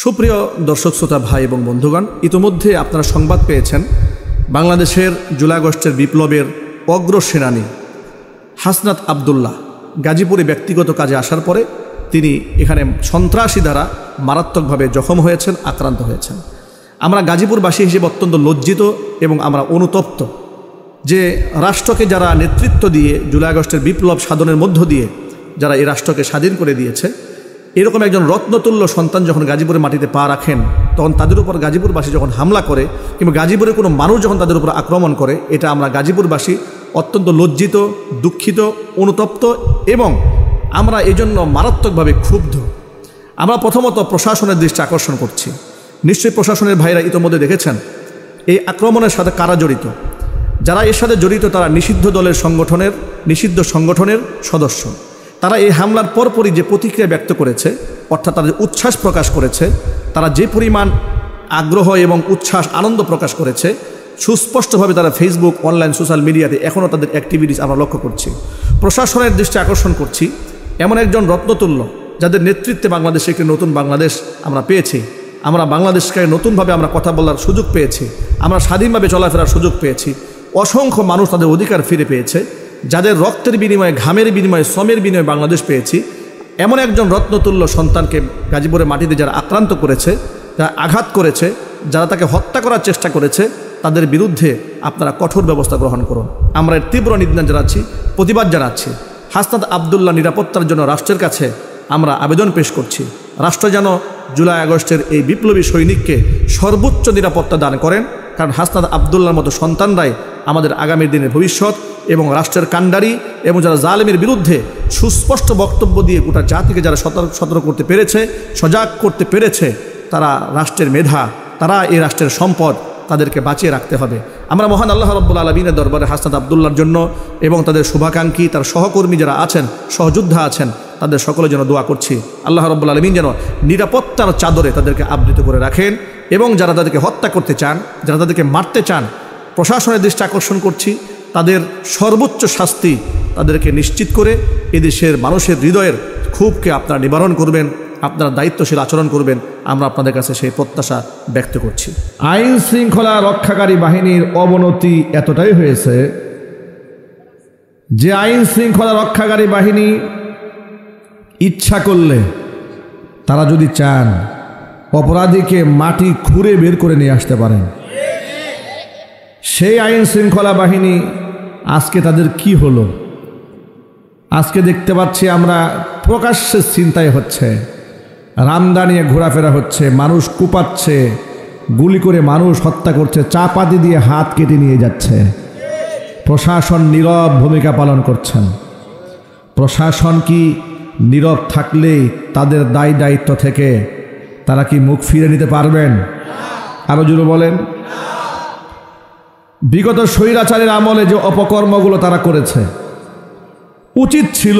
সুপ্রিয় দর্শক শ্রোতা ভাই এবং বন্ধুগণ, ইতিমধ্যে আপনারা সংবাদ পেয়েছেন বাংলাদেশের জুলাই আগস্টের বিপ্লবের অগ্রসেনানী হাসনাত আবদুল্লাহ গাজীপুরে ব্যক্তিগত কাজে আসার পরে তিনি এখানে সন্ত্রাসী দ্বারা মারাত্মকভাবে জখম হয়েছেন, আক্রান্ত হয়েছেন। আমরা গাজীপুরবাসী হিসেবে অত্যন্ত লজ্জিত এবং আমরা অনুতপ্ত যে রাষ্ট্রকে যারা নেতৃত্ব দিয়ে জুলাই আগস্টের বিপ্লব সাধনের মধ্য দিয়ে যারা এই রাষ্ট্রকে স্বাধীন করে দিয়েছে, এরকম একজন রত্নতুল্য সন্তান যখন গাজীপুরের মাটিতে পা রাখেন, তখন তাদের উপর গাজীপুরবাসী যখন হামলা করে কিংবা গাজীপুরের কোনো মানুষ যখন তাদের উপর আক্রমণ করে, এটা আমরা গাজীপুরবাসী অত্যন্ত লজ্জিত, দুঃখিত, অনুতপ্ত এবং আমরা এই জন্য মারাত্মকভাবে ক্ষুব্ধ। আমরা প্রথমত প্রশাসনের দৃষ্টি আকর্ষণ করছি। নিশ্চয়ই প্রশাসনের ভাইরা ইতিমধ্যে দেখেছেন এই আক্রমণের সাথে কারা জড়িত। যারা এর সাথে জড়িত তারা নিষিদ্ধ দলের নিষিদ্ধ সংগঠনের সদস্য। তারা এই হামলার পরপরই যে প্রতিক্রিয়া ব্যক্ত করেছে, অর্থাৎ তাদের উচ্ছ্বাস প্রকাশ করেছে, তারা যে পরিমাণ আগ্রহ এবং উচ্ছ্বাস আনন্দ প্রকাশ করেছে, সুস্পষ্টভাবে তারা ফেসবুক, অনলাইন, সোশ্যাল মিডিয়াতে এখনও তাদের অ্যাক্টিভিটিস আমরা লক্ষ্য করছি। প্রশাসনের দৃষ্টি আকর্ষণ করছি এমন একজন রত্নতুল্য যাদের নেতৃত্বে বাংলাদেশে একটি নতুন বাংলাদেশ আমরা পেয়েছি। আমরা বাংলাদেশকে নতুনভাবে আমরা কথা বলার সুযোগ পেয়েছি, আমরা স্বাধীনভাবে চলাফেরার সুযোগ পেয়েছি। অসংখ্য মানুষ তাদের অধিকার ফিরে পেয়েছে। যাদের রক্তের বিনিময়ে, ঘামের বিনিময়ে, শ্রমের বিনিময়ে বাংলাদেশ পেয়েছি, এমন একজন রত্নতুল্য সন্তানকে গাজীপুরের মাটিতে যারা আক্রান্ত করেছে, যারা আঘাত করেছে, যারা তাকে হত্যা করার চেষ্টা করেছে, তাদের বিরুদ্ধে আপনারা কঠোর ব্যবস্থা গ্রহণ করুন। আমরা এর তীব্র নিন্দা জানাচ্ছি, প্রতিবাদ জানাচ্ছি। হাসনাত আবদুল্লাহ নিরাপত্তার জন্য রাষ্ট্রের কাছে আমরা আবেদন পেশ করছি। রাষ্ট্র যেন জুলাই আগস্টের এই বিপ্লবী সৈনিককে সর্বোচ্চ নিরাপত্তা দান করেন, কারণ হাসনাত আবদুল্লাহর মতো সন্তানরাই আমাদের আগামী দিনের ভবিষ্যৎ এবং রাষ্ট্রের কাণ্ডারি এবং যারা জালেমের বিরুদ্ধে সুস্পষ্ট বক্তব্য দিয়ে গোটা জাতিকে যারা সতর্ক করতে পেরেছে, সজাগ করতে পেরেছে, তারা রাষ্ট্রের মেধা, তারা এই রাষ্ট্রের সম্পদ, তাদেরকে বাঁচিয়ে রাখতে হবে। আমরা মহান আল্লাহ রাব্বুল আলামিনের দরবারে হাসনাত আবদুল্লাহর জন্য এবং তাদের শুভাকাঙ্ক্ষী, তার সহকর্মী যারা আছেন, সহযোদ্ধা আছেন, তাদের সকলের জন্য দোয়া করছি। আল্লাহ রাব্বুল আলামিন যেন নিরাপত্তার চাদরে তাদেরকে আবৃত করে রাখেন এবং যারা তাদেরকে হত্যা করতে চান, যারা তাদেরকে মারতে চান, প্রশাসনের দৃষ্টি আকর্ষণ করছি, তাদের সর্বোচ্চ শাস্তি তাদেরকে নিশ্চিত করে এদেশের মানুষের হৃদয়ের ক্ষোভকে আপনারা নিবারণ করবেন, আপনারা দায়িত্বশীল আচরণ করবেন, আমরা আপনাদের কাছে সেই প্রত্যাশা ব্যক্ত করছি। আইন শৃঙ্খলা রক্ষাকারী বাহিনীর অবনতি এতটাই হয়েছে যে আইন শৃঙ্খলা রক্ষাকারী বাহিনী ইচ্ছা করলে, তারা যদি চান, অপরাধীকে মাটি খুঁড়ে বের করে নিয়ে আসতে পারেন। সেই আইন শৃঙ্খলা বাহিনী আজকে তাদের কি হলো? আজকে দেখতে পাচ্ছি আমরা প্রকাশ্যে ছিনতাই হচ্ছে, রামদা নিয়ে ঘোরাফেরা হচ্ছে, মানুষ কুপাচ্ছে, গুলি করে মানুষ হত্যা করছে, চাপাতি দিয়ে হাত কেটে নিয়ে যাচ্ছে। প্রশাসন নীরব ভূমিকা পালন করছেন। প্রশাসন কি নীরব থাকলেই তাদের দায় দায়িত্ব থেকে তারা কি মুখ ফিরে নিতে পারবেন? আরো জোরে বলেন। বিগত স্বৈরাচারের আমলে যে অপকর্মগুলো তারা করেছে, উচিত ছিল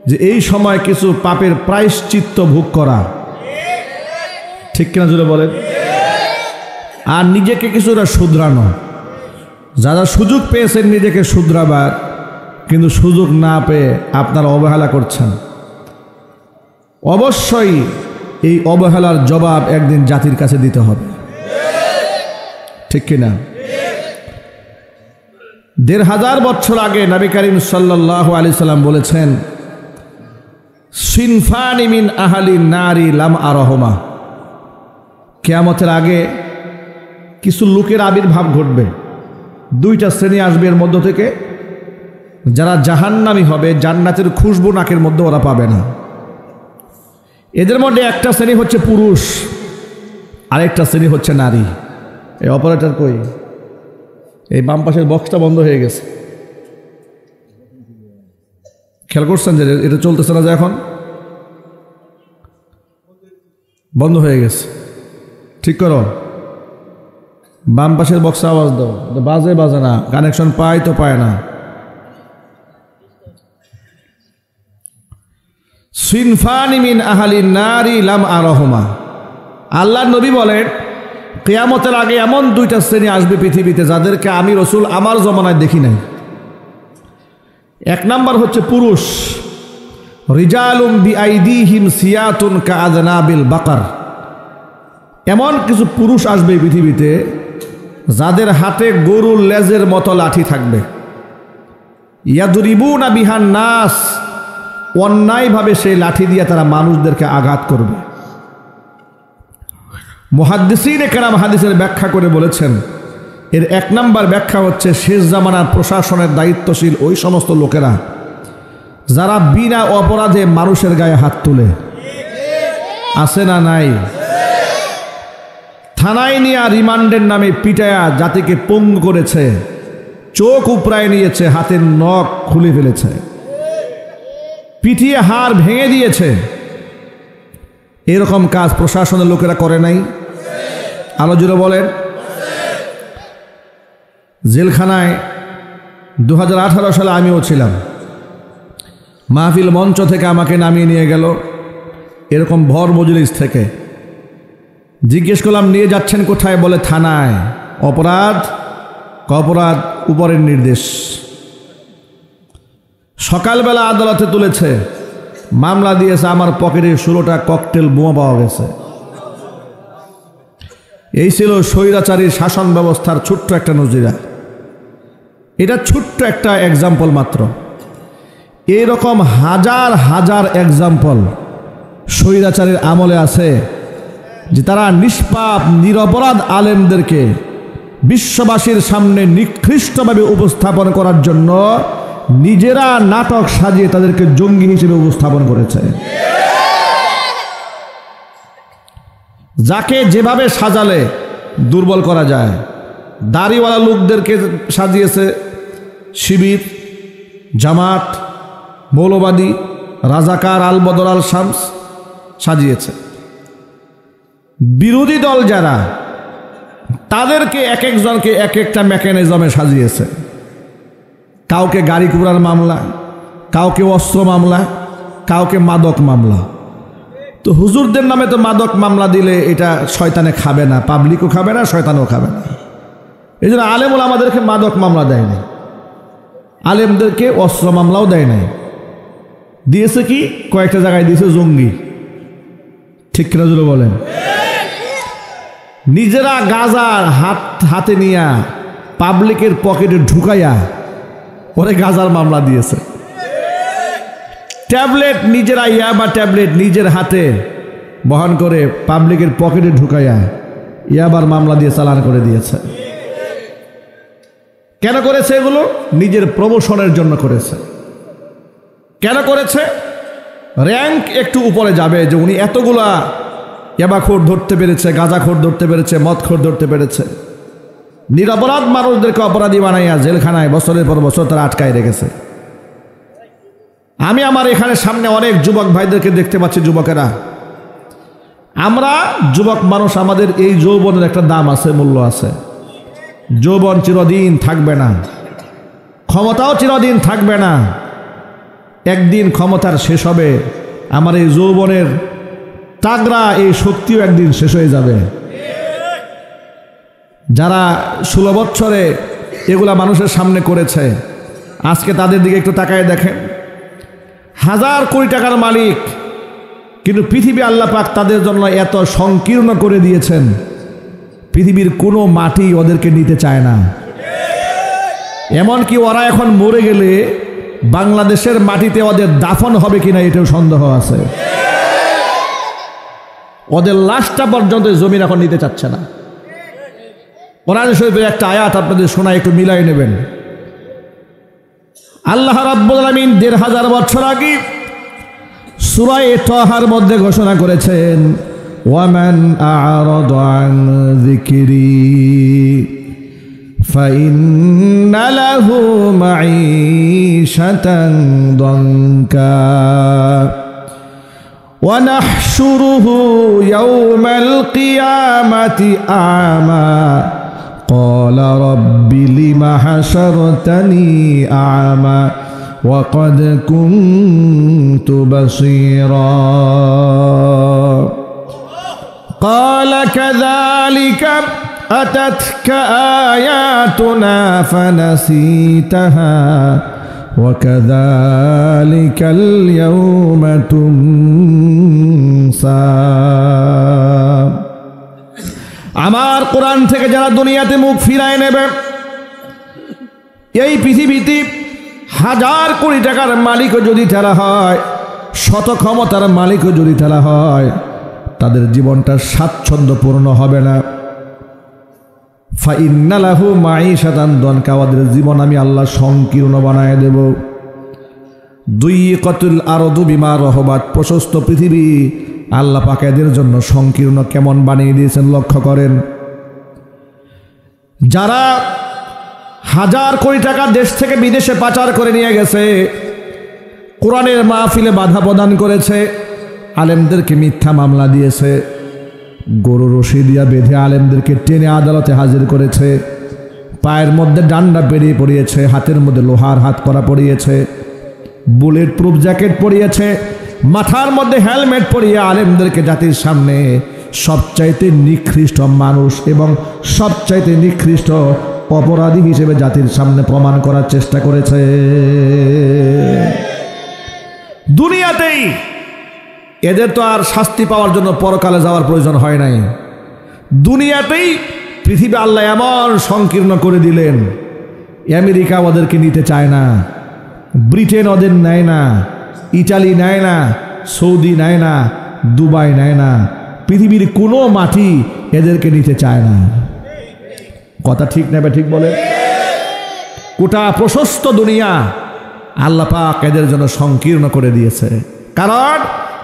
যে এই সময় কিছু পাপের প্রায়শ্চিত্ত ভোগ করা। ঠিক কিনা জোরে বলেন। আর নিজেকে কিছুটা শুধরানো। যারা সুযোগ পেয়েছেন নিজেকে শুধরাবার, কিন্তু সুযোগ না পেয়ে আপনারা অবহেলা করছেন। অবশ্যই এই অবহেলার জবাব একদিন জাতির কাছে দিতে হবে। ঠিক কিনা? ১৫০০ বছর আগে নবী করিম সাল্লাল্লাহু আলাইহি সাল্লাম বলেছেন, সিনফানি মিন আহলিন নারি লাম আরহুমা। কিয়ামতের আগে কিছু লোকের আবির্ভাব ঘটবে, দুইটা শ্রেণী আসবে এর মধ্য থেকে, যারা জাহান্নামী হবে, জান্নাতের খুশবু নাকের মধ্যে ওরা পাবে না। এদের মধ্যে একটা শ্রেণী হচ্ছে পুরুষ, আরেকটা শ্রেণী হচ্ছে নারী। এই অপারেটর কই? এই বাম পাশের বক্সটা বন্ধ হয়ে গেছে, খেয়াল করছেন যে এটা চলতেছে না, যে এখন বন্ধ হয়ে গেছে। ঠিক করো, বাম পাশের বক্সে আওয়াজ দাও, বাজে না, কানেকশন পায় তো পায় না। সিনফানি মিন আহলিন নারি লাম আরহুমা। আল্লাহর নবী বলেন, কিয়ামতের আগে এমন দুইটা শ্রেণী আসবে পৃথিবীতে যাদেরকে আমি রাসূল আমার জমানায় দেখি নাই। এক নাম্বার হচ্ছে পুরুষ, রিজালুম বিআইদিহিম সিয়াতুন কাআযনাবিল বাকার, এমন কিছু পুরুষ আসবে পৃথিবীতে যাদের হাতে গরুর লেজের মতো লাঠি থাকবে। ইয়াদরিবুনা বিহান নাস, অন্যায়ভাবে সেই লাঠি দিয়ে তারা মানুষদেরকে আঘাত করবে। মুহাদ্দিসিনে কেরাম হাদিসের ব্যাখ্যা করে বলেছেন, এর এক নম্বর ব্যাখ্যা হচ্ছে শেষ জামানার প্রশাসনের দায়িত্বশীল ওই সমস্ত লোকেরা যারা বিনা অপরাধে মানুষের গায়ে হাত তুলে। আছে না নাই? থানায় নিয়ে রিমান্ডের নামে পিটায়া জাতিকে পঙ্গু করেছে, চোখ উপড়ায় নিয়েছে, হাতের নখ খুলে ফেলেছে, পিটিয়ে হাড় ভেঙে দিয়েছে। এরকম কাজ প্রশাসনের লোকেরা করে নাই? আলো জুড়ে বলেন। জেলখানায় 2018 সালে আমিও ছিলাম। মাহফিল মঞ্চ থেকে আমাকে নামিয়ে নিয়ে গেল এরকম ভর মজলিস থেকে। জিজ্ঞেস করলাম নিয়ে যাচ্ছেন কোথায়? বলে থানায়। অপরাধ? অপরাধ উপরের নির্দেশ। সকালবেলা আদালতে তুলেছে, মামলা দিয়েছে, আমার পকেটে 16টা ককটেল বোমা পাওয়া গেছে। এই ছিল স্বৈরাচারীর শাসন ব্যবস্থার ছোট্ট একটা নজিরা। এটা ছোট্ট একটা এক্সাম্পল মাত্র। এরকম হাজার হাজার এক্সাম্পল স্বৈরাচারীর আমলে আছে যে তারা নিষ্পাপ নিরপরাধ আলেমদেরকে বিশ্ববাসীর সামনে নিকৃষ্টভাবে উপস্থাপন করার জন্য নিজেরা নাটক সাজিয়ে তাদেরকে জঙ্গি হিসেবে উপস্থাপন করেছে। যাকে যেভাবে সাজালে দুর্বল করা যায়, দাড়িওয়ালা লোকদেরকে সাজিয়েছে শিবির, জামাত, মৌলবাদী, রাজাকার, আল বদর, আল শামস সাজিয়েছে। বিরোধী দল যারা, তাদেরকে এক একজনকে এক একটা মেকানিজমে সাজিয়েছে। কাউকে গাড়ি কুড়ার মামলা, কাউকে অস্ত্র মামলা, কাউকে মাদক মামলা। তো হুজুরদের নামে তো মাদক মামলা দিলে এটা শয়তানে খাবে না, পাবলিকও খাবে না, শয়তানও খাবে না। এই জন্য আলেমুল আমাদেরকে মাদক মামলা দেয় নাই, আলেমদেরকে অস্ত্র মামলাও দেয় নাই। দিয়েছে কি? কয়েকটা জায়গায় দিয়েছে জঙ্গি। ঠিক কিনা জুড়ে বলেন? নিজেরা গাজার হাতে নিয়ে পাবলিকের পকেটে ঢুকাইয়া পরে গাজার মামলা দিয়েছে। ট্যাবলেট নিজেরা, ইয়াবা ট্যাবলেট নিজের হাতে বহন করে পাবলিকের পকেটে ঢুকাইয়া ইয়াবার মামলা দিয়ে চালান করে দিয়েছে। কেন করেছে এগুলো? নিজের প্রমোশনের জন্য করেছে। কেন করেছে? র্যাঙ্ক একটু উপরে যাবে, যে উনি এতগুলা ইয়াবাখোর ধরতে পেরেছে, গাঁজাখোর ধরতে পেরেছে, মদখোর ধরতে পেরেছে। নিরপরাধ মানুষদেরকে অপরাধী বানাইয়া জেলখানায় বছরের পর বছর তারা আটকায় রেখেছে। আমি আমার এখানে সামনে অনেক যুবক ভাইদেরকে দেখতে পাচ্ছি। যুবকেরা, আমরা যুবক মানুষ, আমাদের এই যৌবনের একটা দাম আছে, মূল্য আছে। যৌবন চিরদিন থাকবে না, ক্ষমতাও চিরদিন থাকবে না। একদিন ক্ষমতার শেষ হবে। আমার এই যৌবনের তাগড়া এই শক্তিও একদিন শেষ হয়ে যাবে। যারা 16 বছরে এগুলা মানুষের সামনে করেছে, আজকে তাদের দিকে একটু তাকায় দেখেন। হাজার কোটি টাকার মালিক, কিন্তু পৃথিবী আল্লাহ পাক তাদের জন্য এত সংকীর্ণ করে দিয়েছেন, পৃথিবীর কোনো মাটি ওদেরকে নিতে চায় না। এমনকি ওরা এখন মরে গেলে বাংলাদেশের মাটিতে ওদের দাফন হবে কিনা এটাও সন্দেহ আছে। ওদের লাশটা পর্যন্ত জমিন এখন নিতে চাচ্ছে না। কোরআন শরীফের একটা আয়াত আপনাদের শোনা, একটু মিলাই নেবেন। আল্লাহ রাব্বুল আলামিন ১৫০০ বছর আগে সূরা তাহার মধ্যে ঘোষণা করেছেন, ওয়ামান আ'রাদা আন যিকরি ফাইন্না লাহু মাঈশাতান দানকা ওয়া নাহশুরুহু ইয়াওমাল কিয়ামাতি আ'মা قال رب لم حشرتني أعمى وقد كنت بصيرا قال كذلك أتتك آياتنا فنسيتها وكذلك اليوم تنسى। আমার কোরআন থেকে যারা দুনিয়াতে মুখ ফিরায় নেবে, এই পৃথিবীতে 1000 কোটি টাকার মালিকও যদি তারা হয়, শত ক্ষমতার মালিকও যদি তারা হয়, তাদের জীবনটা স্বাচ্ছন্দ্যপূর্ণ হবে না। ফাইন্না লাহু মাঈশাতান দনকা, ওদের জীবন আমি আল্লাহ সংকীর্ণ বানায় দেব। দুইকাতুল আরদু বিমা রহবাত, প্রশস্ত পৃথিবী আল্লাহ পাক এদের জন্য সংকীর্ণ কেমন বানিয়ে দিয়েছেন লক্ষ্য করেন। যারা 1000 কোটি টাকা দেশ থেকে বিদেশে পাচার করে নিয়ে গেছে, কোরআনের মাহফিলে বাধা প্রদান করেছে, আলেমদেরকে মিথ্যা মামলা দিয়েছে, গরু রশি দিয়া বেঁধে আলেমদেরকে টেনে আদালতে হাজির করেছে, পায়ের মধ্যে ডান্ডা পেরিয়ে পড়িয়েছে, হাতের মধ্যে লোহার হাত করা পড়িয়েছে, বুলেট প্রুফ জ্যাকেট পরিয়েছে, মাথার মধ্যে হেলমেট পরিয়ে আলেমদেরকে জাতির সামনে সবচাইতে নিকৃষ্ট মানুষ এবং সবচাইতে নিকৃষ্ট অপরাধী হিসেবে জাতির সামনে প্রমাণ করার চেষ্টা করেছে। দুনিয়াতেই এদের তো আর শাস্তি পাওয়ার জন্য পরকালে যাওয়ার প্রয়োজন হয় নাই। দুনিয়াতেই পৃথিবী আল্লাহ এমন সংকীর্ণ করে দিলেন, আমেরিকা ওদেরকে নিতে চায় না, ব্রিটেন ওদের নেয় না, ইটালি নেয় না, সৌদি নেয় না, দুবাই নেয় না, পৃথিবীর কোনো মাটি এদেরকে নিতে চায় না। কথা ঠিক নেবে ঠিক বলে। গোটা প্রশস্ত দুনিয়া আল্লাহ পাক এদের জন্য সংকীর্ণ করে দিয়েছে, কারণ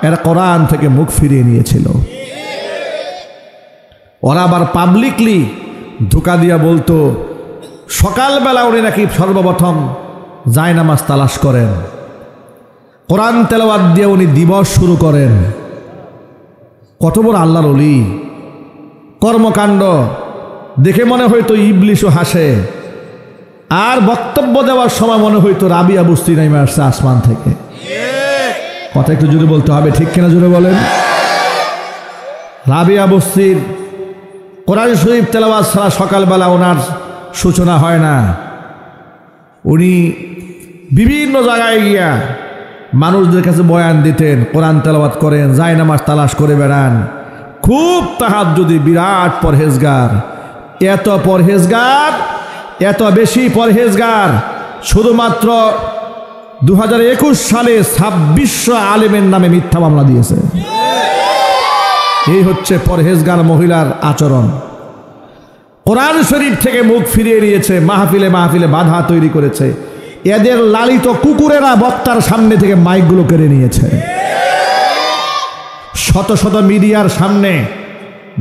এরা কোরআন থেকে মুখ ফিরিয়ে নিয়েছিল। ওরা আবার পাবলিকলি ধোঁকা দিয়া বলতো, সকালবেলা উনি নাকি সর্বপ্রথম জায়নামাজ তালাশ করেন, কোরআন তেলাওয়াত দিয়ে উনি দিবস শুরু করেন। কত বড় আল্লাহর ওলি, কর্মকাণ্ড দেখে মনে হয়তো ইবলিশও হাসে, আর বক্তব্য দেওয়ার সময় মনে হয়তো রাবিয়া বুস্তি নেমে আসছে আসমান থেকে। কথা একটু জোরে বলতে হবে, ঠিক কিনা জোরে বলেন। রাবিয়া বস্তির কোরআন শরীফ তেলাওয়াত ছাড়া সকালবেলা ওনার সূচনা হয় না। উনি বিভিন্ন জায়গায় গিয়া মানুষদের কাছে বয়ান দিতেন, কোরআন তেলাওয়াত করেন, জায়নামাজ তালাশ করে বেড়ান। খুব তাহাজ্জুদি, বিরাট পরহেজগার। এত পরহেজগার, এত বেশি পরহেজগার, শুধুমাত্র 2021 সালে 2600 আলেমের নামে মিথ্যা মামলা দিয়েছে। এই হচ্ছে পরহেজগার মহিলার আচরণ। কোরআন শরীফ থেকে মুখ ফিরিয়ে নিয়েছে, মাহফিলে মাহফিলে বাধা তৈরি করেছে। এদের লালিত কুকুরেরা বক্তার সামনে থেকে মাইকগুলো কেড়ে নিয়েছে। শত শত মিডিয়ার সামনে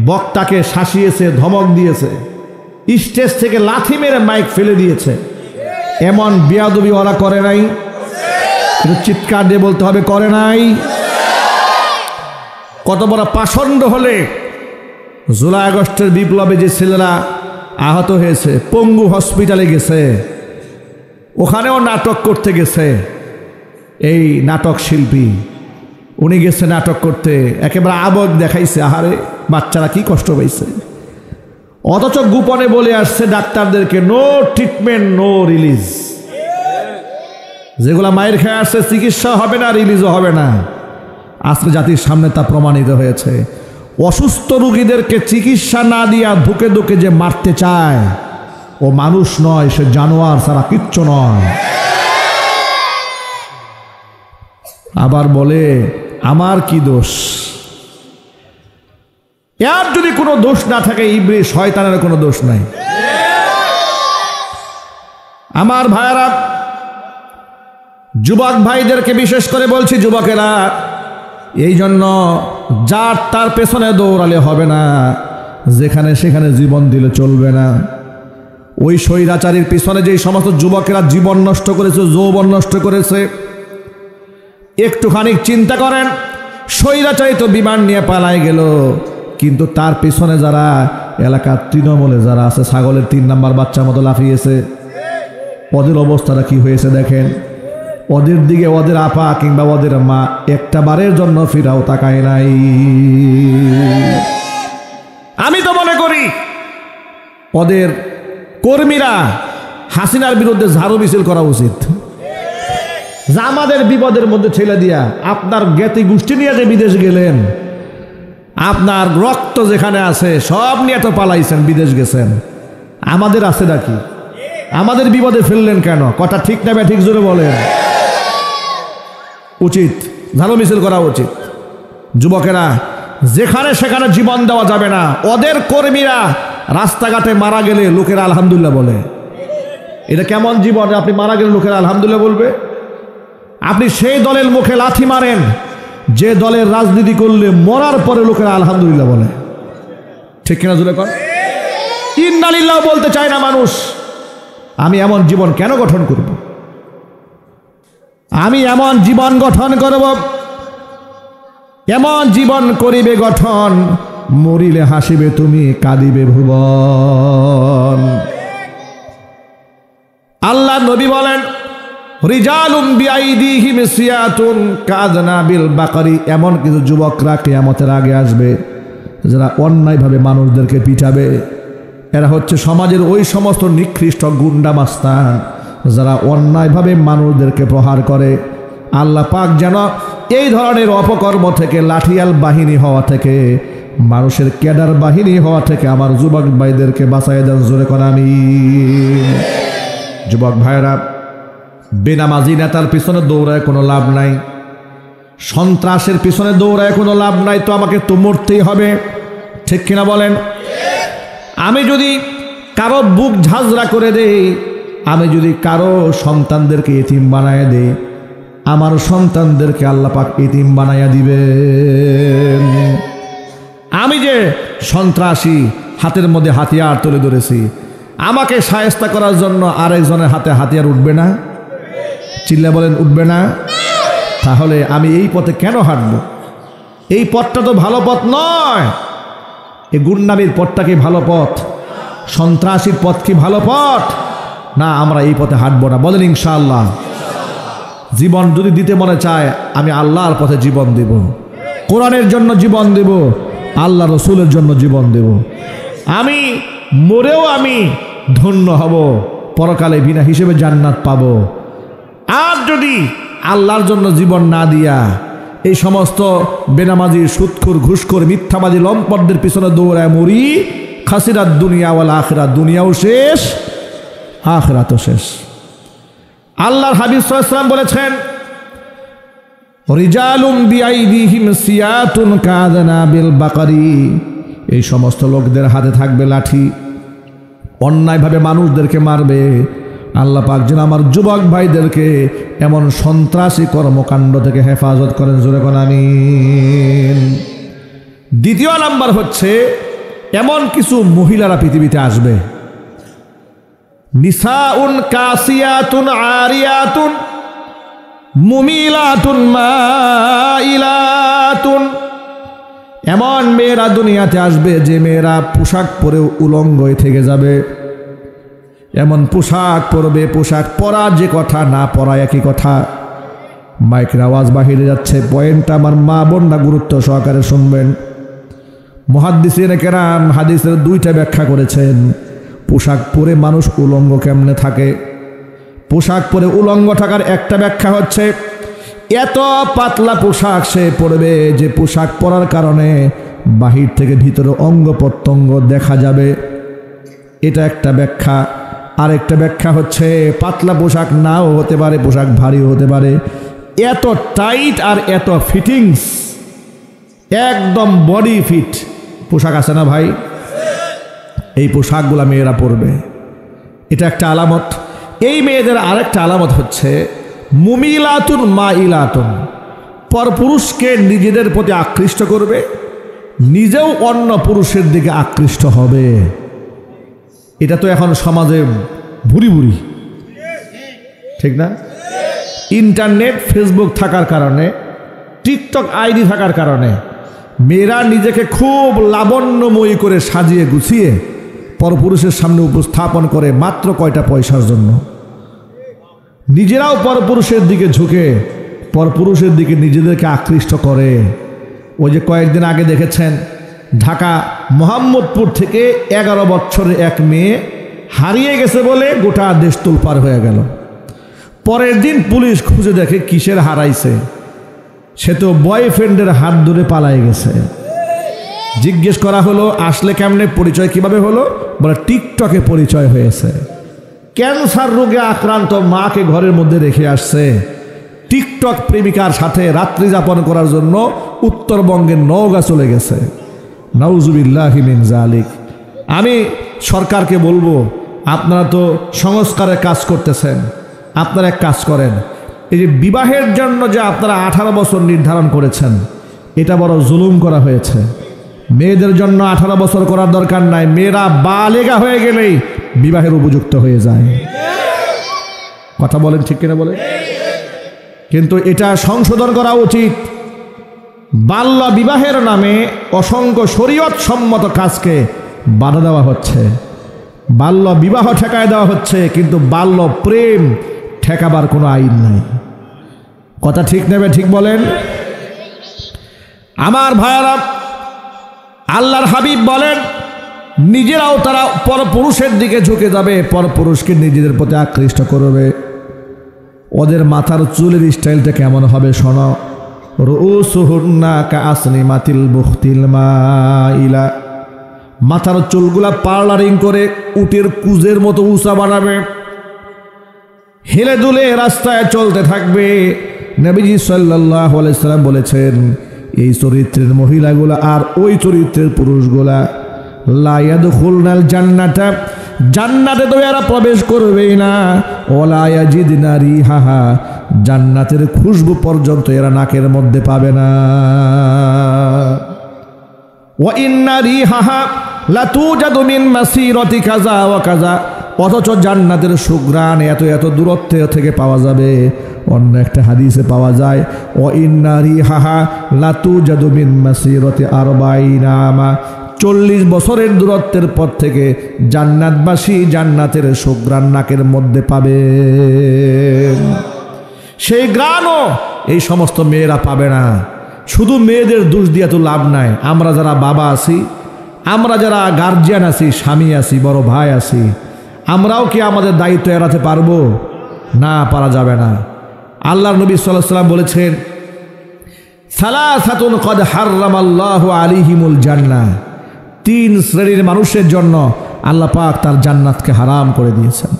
বক্তাকে শাসিয়েছে, ধমক দিয়েছে, স্টেজ থেকে লাথি মেরে মাইক ফেলে দিয়েছে। এমন বেয়াদবি ওরা করে নাই? একটু চিৎকার দিয়ে বলতে হবে, করে নাই? কত বড় পাষণ্ড হলে জুলাই আগস্টের বিপ্লবে যে ছেলেরা আহত হয়েছে, পঙ্গু হসপিটালে গেছে, ওখানেও নাটক করতে গেছে। এই নাটক শিল্পী উনি গেছে নাটক করতে, একেবারে আবেগ দেখাইছে। আহারে বাচ্চারা কি কষ্ট পাইছে, অথচ গোপনে বলে আসছে ডাক্তারদেরকে, নো ট্রিটমেন্ট, নো রিলিজ। যেগুলা মায়ের খেয়ে আসছে চিকিৎসা হবে না, রিলিজও হবে না। আজকে জাতির সামনে তা প্রমাণিত হয়েছে। অসুস্থ রোগীদেরকে চিকিৎসা না দিয়া ধুকে ধুকে যে মারতে চায়, ও মানুষ নয়, সে জানোয়ার ছাড়া কিচ্ছু নয়। আবার বলে আমার কি দোষ? এর যদি কোনো দোষ না থাকে, ইবলিস শয়তানের কোনো দোষ নাই। আমার ভাইয়েরা, যুবক ভাইদেরকে বিশেষ করে বলছি, যুবকেরা, এই জন্য যার তার পেছনে দৌড়ালে হবে না, যেখানে সেখানে জীবন দিলে চলবে না। ওই স্বৈরাচারীর পিছনে যেই সমস্ত যুবকেরা জীবন নষ্ট করেছে, যৌবন নষ্ট করেছে, একটুখানি চিন্তা করেন। স্বৈরাচারী তো বিমান নিয়ে পালায় গেল, কিন্তু তার পিছনে যারা এলাকার তৃণমূলে যারা আছে, ছাগলের 3 নাম্বার বাচ্চার মতো লাফিয়েছে, ওদের অবস্থাটা কি হয়েছে দেখেন। ওদের দিকে ওদের আপা কিংবা ওদের মা একটা বারের জন্য ফিরাও তাকায় নাই। আমি তো মনে করি ওদের কর্মীরা হাসিনার বিরুদ্ধে ঝাড়ু মিছিল করা উচিত। যে আমাদের বিপদের মধ্যে ঠেলে দিয়া আপনার জ্ঞাতি গোষ্ঠী নিয়ে যে বিদেশ গেলেন, আপনার রক্ত যেখানে আছে সব নিয়ে তো পালাইছেন, বিদেশ গেছেন, আমাদের আছে নাকি? আমাদের বিপদে ফেললেন কেন? কথা ঠিক না ঠিক জোরে বলেন। উচিত, ঝাড়ু মিছিল করা উচিত। যুবকেরা, যেখানে সেখানে জীবন দেওয়া যাবে না। ওদের কর্মীরা রাস্তাঘাটে মারা গেলে লোকেরা আলহামদুলিল্লাহ বলে। এটা কেমন জীবন? আপনি মারা গেলে লোকেরা আলহামদুলিল্লাহ বলবে? আপনি সেই দলের মুখে লাথি মারেন যে দলের রাজনীতি করলে মরার পরে লোকেরা আলহামদুলিল্লাহ বলে। ঠিক কিনা জুড়ে কর? ইন্নালিল্লাহ বলতে চায় না মানুষ। আমি এমন জীবন কেন গঠন করব? আমি এমন জীবন গঠন করব, এমন জীবন করিবে গঠন, মরিলে হাসিবে তুমি, কাঁদিবে ভুবন। আল্লাহ নবী বলেন, রিজালুম বিআইদিহিম সিয়াতুন কাযনাবিল বাকরি। এমন কিছু যুবকরা কিয়ামতের আগে আসবে যারা অন্যায়ভাবে মানুষদেরকে পিটাবে। এরা হচ্ছে সমাজের ওই সমস্ত নিকৃষ্ট গুন্ডা মাস্তান যারা অন্যায়ভাবে মানুষদেরকে প্রহার করে। আল্লাহ পাক যেন এই ধরনের অপকর্ম থেকে, লাঠিয়াল বাহিনী হওয়া থেকে, মানুষের ক্যাডার বাহিনী হওয়া থেকে আমার যুবক ভাইদেরকে বাঁচাই দেন। জোরে কর আমিন। যুবক ভাইরা, বেনামাজি নেতার পিছনে দৌড়ায় কোনো লাভ নাই, সন্ত্রাসের পিছনে দৌড়ায় কোনো লাভ নাই। তো আমাকে তো মরতেই হবে, ঠিক কিনা বলেন? আমি যদি কারো বুক ঝাঁঝরা করে দেই, আমি যদি কারো সন্তানদেরকে এতিম বানায় দেই, আমার সন্তানদেরকে আল্লাহ পাক এতিম বানাইয়া দিবেন। আমি যে সন্ত্রাসী, হাতের মধ্যে হাতিয়ার তুলে ধরেছি, আমাকে শায়েস্তা করার জন্য আরেকজনের হাতে হাতিয়ার উঠবে না? চিল্লা বলেন, উঠবে না? তাহলে আমি এই পথে কেন হাঁটব? এই পথটা তো ভালো পথ নয়। এই গুন্ডামির পথটা কি ভালো পথ? সন্ত্রাসীর পথ কি ভালো পথ? না, আমরা এই পথে হাঁটবো না। বলেন ইনশাআল্লাহ। জীবন যদি দিতে মনে চায়, আমি আল্লাহর পথে জীবন দেব, কোরআনের জন্য জীবন দেব, আল্লাহ রসুলের জন্য জীবন দেব। আমি মরেও আমি ধন্য হব, পরকালে বিনা হিসেবে জান্নাত পাব। আর যদি আল্লাহর জন্য জীবন না দিয়া এই সমস্ত বেনামাজি, সুদখোর, ঘুষখোর, মিথ্যাবাদী, লম্পটদের পিছনে দৌড়ায় মরি, খাসিরাত দুনিয়া ওয়াল আখিরাত, দুনিয়াও শেষ, আখিরাতও শেষ। আল্লাহর হাবিব সাল্লাল্লাহু আলাইহি ওয়াসাল্লাম বলেছেন, রিজালুম বিআইদিহিম সিয়াতুন কাযনাবিল বাকরি। এই সমস্ত লোকদের হাতে থাকবে লাঠি, অন্যায়ভাবে মানুষদেরকে মারবে। আল্লাহ পাক যেন আমার যুবক ভাইদেরকে এমন সন্ত্রাসী কর্মকাণ্ড থেকে হেফাজত করেন। জোরে কোন আমিন। দ্বিতীয় নাম্বার হচ্ছে, এমন কিছু মহিলারা পৃথিবীতে আসবে, নিসাউন কাসিয়াতুন আরিয়াতুন মুমিলাতুন মাইলাতুন। এমন মেয়েরা দুনিয়াতে আসবে যে মেয়েরা পোশাক পরেও উলঙ্গ হয়ে থেকে যাবে। এমন পোশাক পরবে, পোশাক পরা যে কথা, না পরা একই কথা। মাইকের আওয়াজ বাহিরে যাচ্ছে, পয়েন্টটা আমার মা বোনরা গুরুত্ব সহকারে শুনবেন। মুহাদ্দিসিনে কেরাম হাদিসের দুইটা ব্যাখ্যা করেছেন। পোশাক পরে মানুষ উলঙ্গ কেমনে থাকে? পোশাক পরে উলঙ্গ থাকার একটা ব্যাখ্যা হচ্ছে, এত পাতলা পোশাক সে পরবে যে পোশাক পরার কারণে বাহির থেকে ভিতরে অঙ্গ প্রত্যঙ্গ দেখা যাবে। এটা একটা ব্যাখ্যা। আরেকটা ব্যাখ্যা হচ্ছে, পাতলা পোশাক নাও হতে পারে, পোশাক ভারীও হতে পারে। এত টাইট আর এত ফিটিংস, একদম বডি ফিট পোশাক আছে না ভাই? এই পোশাকগুলা মেয়েরা পরবে, এটা একটা আলামত। এই মেয়েদের আরেকটা আলামত হচ্ছে মুমিলাতুন মাইলাতুন, পরপুরুষকে নিজেদের প্রতি আকৃষ্ট করবে, নিজেও অন্য পুরুষের দিকে আকৃষ্ট হবে। এটা তো এখন সমাজে ভুরি ভুরি, ঠিক না? ইন্টারনেট, ফেসবুক থাকার কারণে, টিকটক আইডি থাকার কারণে মেয়েরা নিজেকে খুব লাবণ্যময়ী করে সাজিয়ে গুছিয়ে পরপুরুষের সামনে উপস্থাপন করে মাত্র কয়টা পয়সার জন্য। নিজেরাও পরপুরুষের দিকে ঝুঁকে পরপুরুষের দিকে নিজেদেরকে আকৃষ্ট করে। ওই যে কয়েকদিন আগে দেখেছেন, ঢাকা মোহাম্মদপুর থেকে 11 বছরের এক মেয়ে হারিয়ে গেছে বলে গোটা দেশ তোলপাড় হয়ে গেল। পরের দিন পুলিশ খুঁজে দেখে কিসের হারাইছে, সে তো বয়ফ্রেন্ডের হাত ধরে পালায়ে গেছে। জিজ্ঞেস করা হলো আসলে কেমনে, পরিচয় কিভাবে হলো? বলে টিকটকে পরিচয় হয়েছে। ক্যান্সার রোগে আক্রান্ত মাকে ঘরের মধ্যে রেখে আসছে, টিকটক প্রেমিকার সাথে রাত্রি যাপন করার জন্য উত্তরবঙ্গের নওগাঁ চলে গেছে। নাউজুবিল্লাহি মিন যালিক। আমি সরকারকে বলবো, আপনারা তো সংস্কারের কাজ করতেছেন, আপনারা এক কাজ করেন, এই যে বিবাহের জন্য যে আপনারা 18 বছর নির্ধারণ করেছেন, এটা বড় জুলুম করা হয়েছে। মেয়েদের জন্য 18 বছর করার দরকার নাই, মেয়েরা বালেগা হয়ে গেলেই বিবাহের উপযুক্ত হয়ে যায়। কথা বলেন ঠিক কিনা বলেন? কিন্তু এটা সংশোধন করা উচিত। বাল্য বিবাহের নামে অসংখ্য শরীয়ত সম্মত কাজকে বাধা দেওয়া হচ্ছে, বাল্য বিবাহ ঠেকায় দেওয়া হচ্ছে, কিন্তু বাল্য প্রেম ঠেকাবার কোনো আইন নাই। কথা ঠিক নেবে ঠিক বলেন? আমার ভাইয়ারা, আল্লাহর হাবিব বলেন নিজেরাও তারা পরপুরুষের দিকে ঝুঁকে যাবে, পরপুরুষকে নিজেদের প্রতি আকৃষ্ট করবে। ওদের মাথার চুলের স্টাইলটা কেমন হবে শোনো। রুউসুহুন্না কাআসনিমাতিল বুখতিল মাইলা, মাথার চুলগুলা পার্লারিং করে উটের কুজের মতো উঁচা বানাবে, হেলে দুলে রাস্তায় চলতে থাকবে। নবীজি সাল্লাল্লাহু আলাইহি সাল্লাম বলেছেন, এই চরিত্রের মহিলাগুলা আর ওই চরিত্রের পুরুষগুলা লা ইয়াদখুলনাল জান্নাতা, জান্নাতে তো এরা প্রবেশ করবেই না। ওয়ালা ইয়াজিদনা রিহাহা, জান্নাতের খুশবু পর্যন্ত এরা নাকের মধ্যে পাবে না। ওয়া ইন্না রিহাহা লাতুজাদু মিন মাসিরাতি কাযা ওয়া কাযা, অথচ জান্নাতের সুঘ্রাণ এত এত দূরত্ব থেকে পাওয়া যাবে। অন্য একটা হাদিসে পাওয়া যায়, ওয়া ইন্না রিহাহা লাতুজাদু মিন মাসিরাতি 40 আমা, 40 বছরের দূরত্বের পর থেকে জান্নাতবাসী জান্নাতের সুঘ্রাণ নাকের মধ্যে পাবে। সেই গ্রাণও এই সমস্ত মেয়েরা পাবে না। শুধু মেয়েদের দোষ দিয়ে তো লাভ নাই। আমরা যারা বাবা আছি, আমরা যারা গার্জিয়ান আছি, স্বামী আছি, বড় ভাই আছি, আমরাও কি আমাদের দায়িত্ব এড়াতে পারবো? না, পারা যাবে না। আল্লাহর নবী সাল্লাল্লাহু আলাইহি ওয়াসাল্লাম বলেছেন, সালাসাতুন কদ হাররামাল্লাহু আলাইহিমুল জান্নাহ, 3 শ্রেণীর মানুষের জন্য আল্লাহ পাক তার জান্নাতকে হারাম করে দিয়েছেন।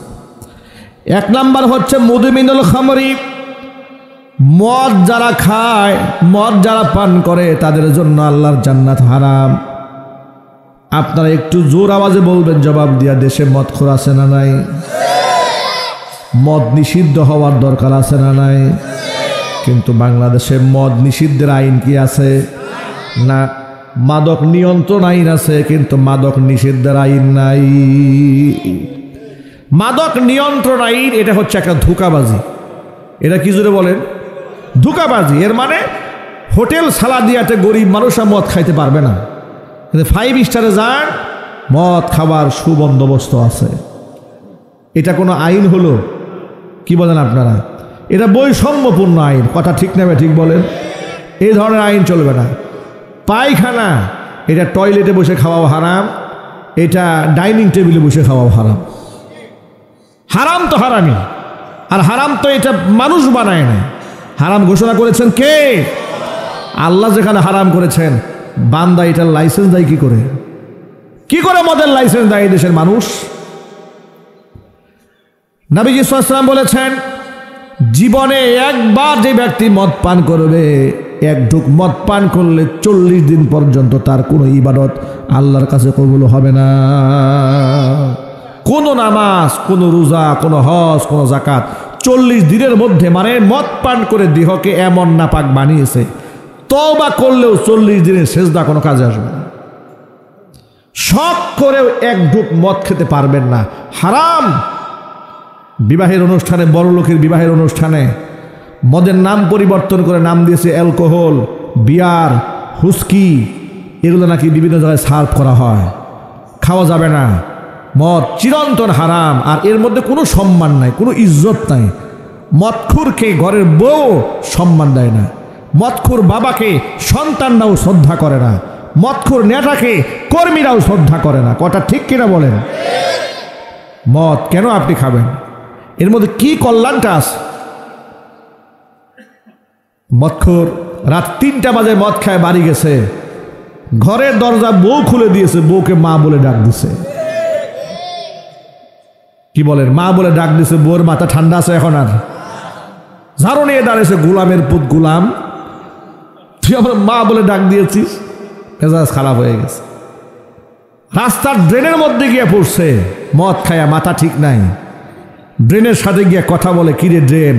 1 নাম্বার হচ্ছে মুদমিনুল খামরি, মদ যারা খায়, মদ যারা পান করে, তাদের জন্য আল্লাহর জান্নাত হারাম। আপনারা একটু জোর আওয়াজে বলবেন, জবাব দিয়া, দেশে মদখোর আছে না নাই? মদ নিষিদ্ধ হওয়ার দরকার আছে না নাই? কিন্তু বাংলাদেশে মদ নিষিদ্ধের আইন কি আছে? না। মাদক নিয়ন্ত্রণ আইন আছে, কিন্তু মাদক নিষিদ্ধের আইন নাই। মাদক নিয়ন্ত্রণ আইন এটা হচ্ছে একটা ধোঁকাবাজি। এটা কি জোরে বলেন? ধোঁকাবাজি। এর মানে হোটেল সালাদিয়াতে গরিব মানুষরা মদ খাইতে পারবে না, কিন্তু 5 স্টারে যান, মদ খাবার সুবন্দোবস্ত আছে। এটা কোনো আইন হলো? কি বলেন আপনারা? এটা বৈষম্যপূর্ণ আইন। কথা ঠিক নেবে ঠিক বলেন? এই ধরনের আইন চলবে না। পায়খানা এটা টয়লেটে বসে খাওয়াও হারাম, এটা ডাইনিং টেবিলে বসে খাওয়াও হারাম। হারাম তো হারামই, আর হারাম তো এটা মানুষ বানায় না। হারাম ঘোষণা করেছেন কে? আল্লাহ। যেখানে হারাম করেছেন, বান্দা এটার লাইসেন্স দেয় কি করে? কি করে মদের লাইসেন্স দেয় দেশের মানুষ? নবীজি সাল্লাল্লাহু আলাইহি ওয়াসাল্লাম বলেছেন, জীবনে একবার যে ব্যক্তি মদ পান করবে, 1 ঢুক মদ পান করলে 40 দিন পর্যন্ত তার কোনো ইবাদত আল্লাহর কাছে কবুল হবে না। কোনো নামাজ, কোনো রোজা, কোনো হজ, কোনো যাকাত 40 দিনের মধ্যে, মানে মদ পান করে দেহকে এমন নাপাক বানিয়েছে, তওবা করলেও 40 দিনের সেজদা কোনো কাজে আসবে না। শখ করেও 1 ঢুক মদ খেতে পারবেন না, হারাম। বিবাহের অনুষ্ঠানে, বড় লোকের বিবাহের অনুষ্ঠানে মদের নাম পরিবর্তন করে নাম দিয়েছে অ্যালকোহল, বিয়ার, হুস্কি, এগুলো নাকি বিভিন্ন জায়গায় সার্ভ করা হয়। খাওয়া যাবে না। মদ চিরন্তন হারাম, আর এর মধ্যে কোনো সম্মান নাই, কোনো ইজ্জত নাই। মদখুরকে ঘরের বউ সম্মান দেয় না, মদখুর বাবাকে সন্তানরাও শ্রদ্ধা করে না, মদখুর নেতাকে কর্মীরাও শ্রদ্ধা করে না। কথা ঠিক কিনা বলেন? মদ কেন আপনি খাবেন? এর মধ্যে কি কল্যাণটা আছে? মদখোর রাত 3টা বাজে মদ খায় বাড়ি গেছে, ঘরের দরজা বউ খুলে দিয়েছে, বউকে মা বলে ডাক দিছে। কি বলেন? মা বলে ডাক দিছে। বউর মাথা ঠান্ডা আছে এখন? আর ঝাড়ু নিয়ে দাঁড়িয়েছে, গোলামের পুত গোলাম, তুই আমার মা বলে ডাক দিয়েছিস। মেজাজ খারাপ হয়ে গেছে। রাস্তার ড্রেনের মধ্যে গিয়ে পড়ছে, মদ খায়া, মাথা ঠিক নাই। ড্রেনের সাথে গিয়ে কথা বলে, কিরে ড্রেন,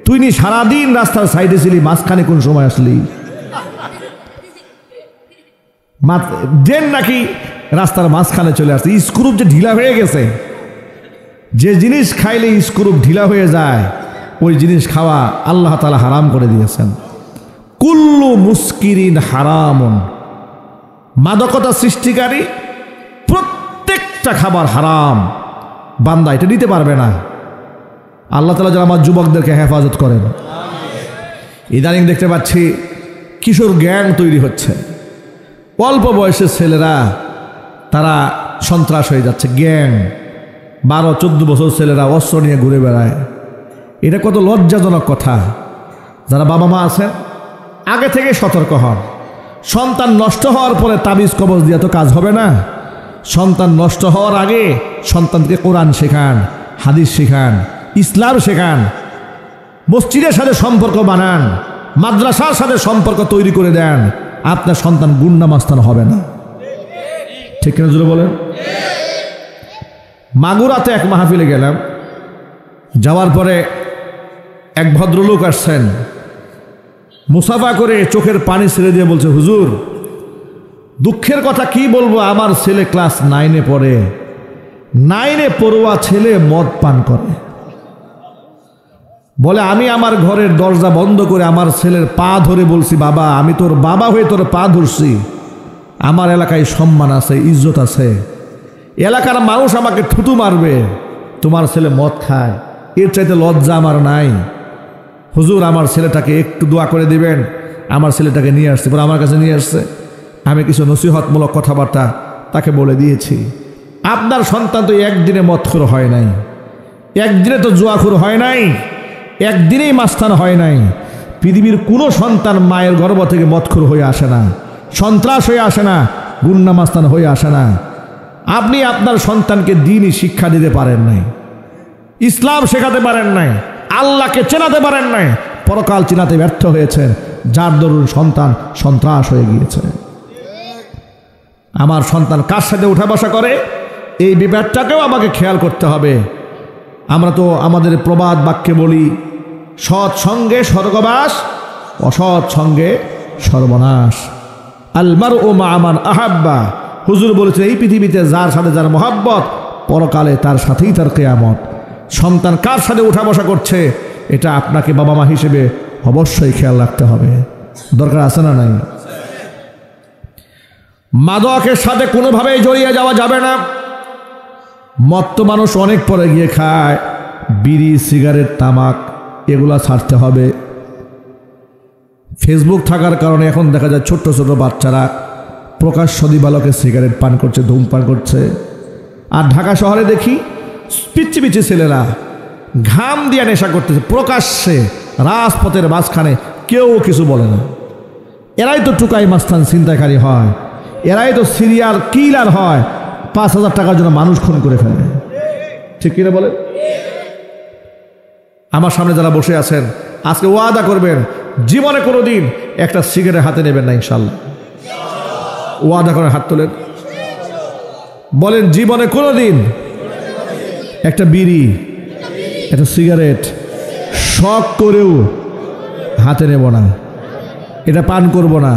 তুই নি সারাদিন রাস্তার সাইডে ছিলি, মাঝখানে কোন সময় আসলি? ড্রেন নাকি রাস্তার মাঝখানে চলে আসছে। স্ক্রুপ যে ঢিলা হয়ে গেছে, যে জিনিস খাইলে স্ক্রুপ ঢিলা হয়ে যায়, ওই জিনিস খাওয়া আল্লাহ তাআলা হারাম করে দিয়েছেন। কুল্লু মুস্কিরিন হারামুন, মাদকতা সৃষ্টিকারী প্রত্যেকটা খাবার হারাম। বান্দা এটা নিতে পারবে না। আল্লাহ তাআলা যেন আমার যুবকদেরকে হেফাজত করেন। ইদানিং দেখতে পাচ্ছি কিশোর গ্যাং তৈরি হচ্ছে, অল্প বয়সের ছেলেরা তারা সন্ত্রাস হয়ে যাচ্ছে। গ্যাং, 12-14 বছর ছেলেরা অস্ত্র নিয়ে ঘুরে বেড়ায়। এটা কত লজ্জাজনক কথা। যারা বাবা মা আছেন, আগে থেকে সতর্ক হন। সন্তান নষ্ট হওয়ার পরে তাবিজ কবজ দিয়ে তো কাজ হবে না। সন্তান নষ্ট হওয়ার আগে সন্তানকে কোরআন শেখান, হাদিস শেখান, ইসলাম শেখান, মসজিদের সাথে সম্পর্ক বানান, মাদ্রাসার সাথে সম্পর্ক তৈরি করে দেন। আপনার সন্তান গুন্ডামাস্তান হবে না। ঠিক কিনা জোরে বলেন? মাগুরাতে এক মাহফিলে গেলাম, যাওয়ার পরে এক ভদ্রলোক আসছেন, মুসাফা করে চোখের পানি ছেড়ে দিয়ে বলছে, হুজুর, দুঃখের কথা কি বলবো, আমার ছেলে ক্লাস 9-এ পড়ে, 9-এ পড়ুয়া ছেলে মদ পান করে। বলে, আমি আমার ঘরের দরজা বন্ধ করে আমার ছেলের পা ধরে বলছি, বাবা, আমি তোর বাবা হয়ে তোর পা ধরছি, আমার এলাকায় সম্মান আছে, ইজ্জত আছে, এলাকার মানুষ আমাকে থুতু মারবে, তোমার ছেলে মদ খায়, এর চাইতে লজ্জা আমার নাই। হুজুর, আমার ছেলেটাকে একটু দোয়া করে দিবেন। আমার ছেলেটাকে নিয়ে আসছে, পরে আমার কাছে নিয়ে আসছে। আমি কিছু নসিহতমূলক কথাবার্তা তাকে বলে দিয়েছি। আপনার সন্তান তো একদিনে মদখোর হয় নাই, একদিনে তো জুয়াখোর হয় নাই, একদিনেই মাস্তান হয় নাই। পৃথিবীর কোনো সন্তান মায়ের গর্ভ থেকে মদখোর হয়ে আসে না, সন্ত্রাস হয়ে আসে না, গুন্ডা মাস্তান হয়ে আসে না। আপনি আপনার সন্তানকে দ্বীনি শিক্ষা দিতে পারেন নাই, ইসলাম শেখাতে পারেন নাই, আল্লাহকে চেনাতে পারেন নাই, পরকাল চেনাতে ব্যর্থ হয়েছেন, যার দরুন সন্তান সন্ত্রাস হয়ে গিয়েছে। আমার সন্তান কার সাথে উঠা বসা করে, এই ব্যাপারটাকেও আমাকে খেয়াল করতে হবে। আমরা তো আমাদের প্রবাদ বাক্যে বলি, সৎ সঙ্গে স্বর্গবাস, অসৎ সঙ্গে সর্বনাশ। আলমার ও মা আমান আহাব্বা, হুজুর বলেছেন, এই পৃথিবীতে যার সাথে যার মহাব্বত, পরকালে তার সাথেই তার কিয়ামত। সন্তান কার সাথে উঠা বসা করছে, এটা আপনাকে বাবা মা হিসেবে অবশ্যই খেয়াল রাখতে হবে। দরকার আছে না নাই? মাদকের সাথে কোনোভাবেই জড়িয়ে যাওয়া যাবে না। মদ তো মানুষ অনেক পরে গিয়ে খায়, বিড়ি, সিগারেট, তামাক, এগুলা ছাড়তে হবে। ফেসবুক থাকার কারণে এখন দেখা যায় ছোট্ট ছোট বাচ্চারা প্রকাশ্য দিবালোকে সিগারেট পান করছে, ধূমপান করছে। আর ঢাকা শহরে দেখি পিচ্ছি পিচ্ছি ছেলেরা ঘাম দিয়ে নেশা করতেছে প্রকাশ্যে, রাজপথের মাঝখানে, কেউ কিছু বলে না। এরাই তো টুকাই মাস্তান ছিনতাইকারী হয়, এরাই তো সিরিয়াল কিলার হয়, 5,000 টাকার জন্য মানুষ খুন করে ফেলে। ঠিক কিনা বলে? আমার সামনে যারা বসে আছেন, আজকে ওয়াদা করবেন, জীবনে কোনোদিন একটা সিগারেট হাতে নেবেন না, ইনশাল্লাহ। ওয়াদা করে হাত তোলেন, বলেন, জীবনে কোনোদিন একটা বিড়ি, একটা সিগারেট শখ করেও হাতে নেব না, এটা পান করব না।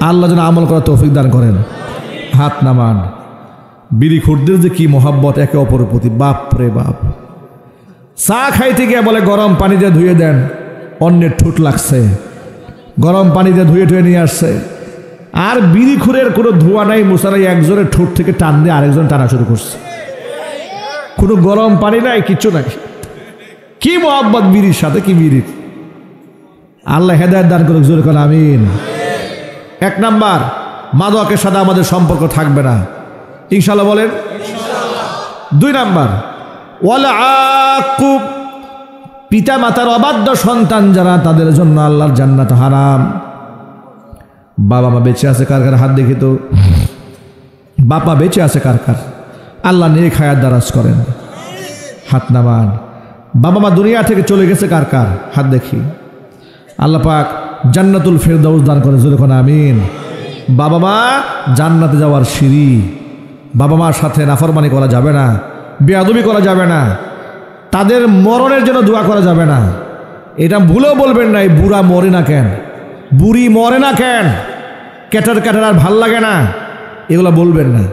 আল্লাহ যেন আমল করার তৌফিক দান করেন। হাত নামান। বিড়ি খুরদের যে কি মহাব্বত একে অপরের প্রতি, বাপ রে বাপ। চা খাইতে গিয়ে বলে, গরম পানি দিয়ে ধুয়ে দেন, অন্যের ঠোঁট লাগছে, গরম পানি দিয়ে ধুয়ে ধুয়ে নিয়ে আসছে। আর বিড়ি খুরের কোনো ধোয়া নাই, মুসা নাই, একজনের ঠোঁট থেকে টান দিয়ে আরেকজন টানা শুরু করছে। কোনো গরম পানি নাই, কিচ্ছু নাই। কি মহাব্বত বিড়ির সাথে, কি বিড়ির। আল্লাহ হেদায়েত দান করুক, জোরে করে আমিন। 1 নাম্বার, মাদকের সাথে আমাদের সম্পর্ক থাকবে না, ইনশাল্লাহ বলেন। 2 নাম্বার, ওয়াল আকুব, পিতা মাতার অবাধ্য সন্তান যারা, তাদের জন্য আল্লাহর জান্নাত হারাম। বাবা মা বেঁচে আছে কার কার? হাত দেখি তো। বাবা বেঁচে আছে কার কার? আল্লাহ নেক হায়াত দারাজ করেন, হাত নামান। বাবা মা দুনিয়া থেকে চলে গেছে কার কার? হাত দেখি। আল্লাহ পাক জান্নাতুল ফেরদাউস দান করে, জোরে কোন আমিন। বাবা মা জান্নাতে যাওয়ার সিঁড়ি। বাবা মার সাথে নাফরমানি করা যাবে না, বেয়াদবি করা যাবে না, তাদের মরণের জন্য দোয়া করা যাবে না। এটা ভুলেও বলবেন না এই বুড়া মরে না কেন, বুড়ি মরে না কেন, ক্যাটার ক্যাটার আর ভাল লাগে না, এগুলো বলবেন না।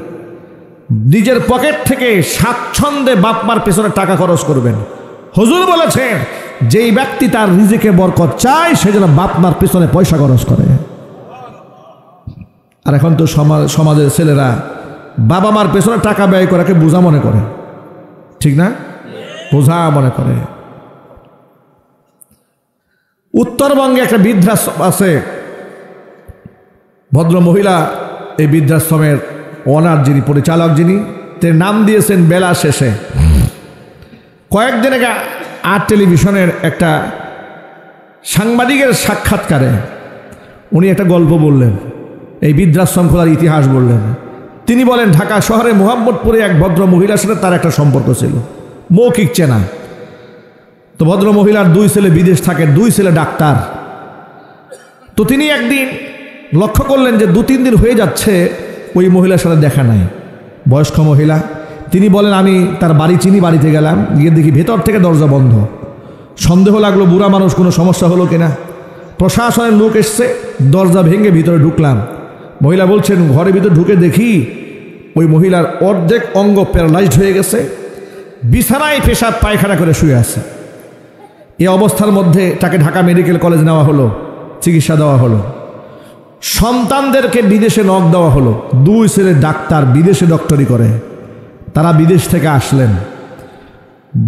নিজের পকেট থেকে স্বাচ্ছন্দ্যে বাপ মার পেছনে টাকা খরচ করবেন। হুজুর বলেছেন যেই ব্যক্তি তার রিজিকে বরকত চায় সে যেন বাপ মার পেছনে পয়সা খরচ করে। আর এখন তো সমাজের ছেলেরা বাবা মার পেছনে টাকা ব্যয় করাকে বোঝা মনে করে, ঠিক না? বোঝা মনে করে। উত্তরবঙ্গে একটা বৃদ্ধাশ্রম আছে, ভদ্র মহিলা এই বৃদ্ধাশ্রমের ওনার যিনি পরিচালক, যিনি তার নাম দিয়েছেন বেলা শেষে। কয়েকদিন আগে আর টেলিভিশনের একটা সাংবাদিকের সাক্ষাৎকারে উনি একটা গল্প বললেন, এই বৃদ্ধাশ্রম খোলার ইতিহাস বললেন। তিনি বলেন ঢাকা শহরে মোহাম্মদপুরে এক ভদ্র মহিলার সাথে তার একটা সম্পর্ক ছিল, মৌখিক চেনা। তো ভদ্র মহিলার 2 ছেলে বিদেশ থাকে, 2 ছেলে ডাক্তার। তো তিনি একদিন লক্ষ্য করলেন যে 2-3 দিন হয়ে যাচ্ছে ওই মহিলার সাথে দেখা নাই, বয়স্ক মহিলা। তিনি বলেন আমি তার বাড়ি চিনি, বাড়িতে গেলাম, গিয়ে দেখি ভেতর থেকে দরজা বন্ধ। সন্দেহ লাগলো বুড়া মানুষ, কোনো সমস্যা হলো কিনা। প্রশাসনের লোক এসছে, দরজা ভেঙে ভিতরে ঢুকলাম। মহিলা বলছেন ঘরের ভিতরে ঢুকে দেখি ওই মহিলার অর্ধেক অঙ্গ প্যারালাইজড হয়ে গেছে, বিছানায় পেশাব পায়খানা করে শুয়ে আছে। এই অবস্থার মধ্যে তাকে ঢাকা মেডিকেল কলেজ নেওয়া হলো, চিকিৎসা দেওয়া হলো। সন্তানদেরকে বিদেশে নক দেওয়া হলো। 2 ছেলে ডাক্তার, বিদেশে ডক্টরি করে, তারা বিদেশ থেকে আসলেন।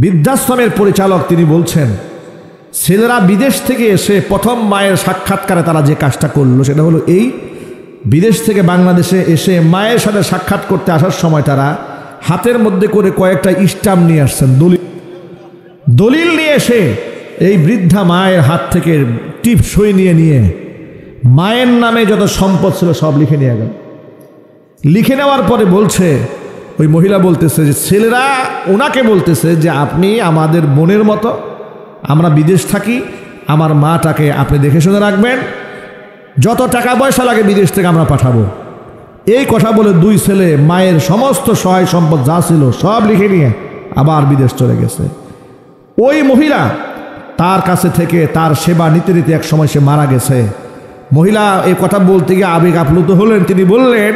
বৃদ্ধাশ্রমের পরিচালক তিনি বলছেন ছেলেরা বিদেশ থেকে এসে প্রথম মায়ের সাক্ষাৎকারে তারা যে কাজটা করলো সেটা হলো এই, বিদেশ থেকে বাংলাদেশে এসে মায়ের সাথে সাক্ষাৎ করতে আসার সময় তারা হাতের মধ্যে করে কয়েকটা স্ট্যাম্প নিয়ে আসছেন, দলিল নিয়ে এসে এই বৃদ্ধা মায়ের হাত থেকে টিপ সই নিয়ে মায়ের নামে যত সম্পদ ছিল সব লিখে নিয়ে গেল। লিখে নেওয়ার পরে বলছে, ওই মহিলা বলতেছে যে ছেলেরা ওনাকে বলতেছে যে আপনি আমাদের বোনের মতো, আমরা বিদেশ থাকি, আমার মাটাকে আপনি দেখে শুনে রাখবেন, যত টাকা পয়সা লাগে বিদেশ থেকে আমরা পাঠাবো। এই কথা বলে 2 ছেলে মায়ের সমস্ত সহায় সম্পদ যা ছিল সব লিখে নিয়ে আবার বিদেশ চলে গেছে। ওই মহিলা তার কাছে থেকে তার সেবা নিতে নিতে এক সময় সে মারা গেছে। মহিলা এই কথা বলতে গিয়ে আবেগ আপ্লুত হলেন। তিনি বললেন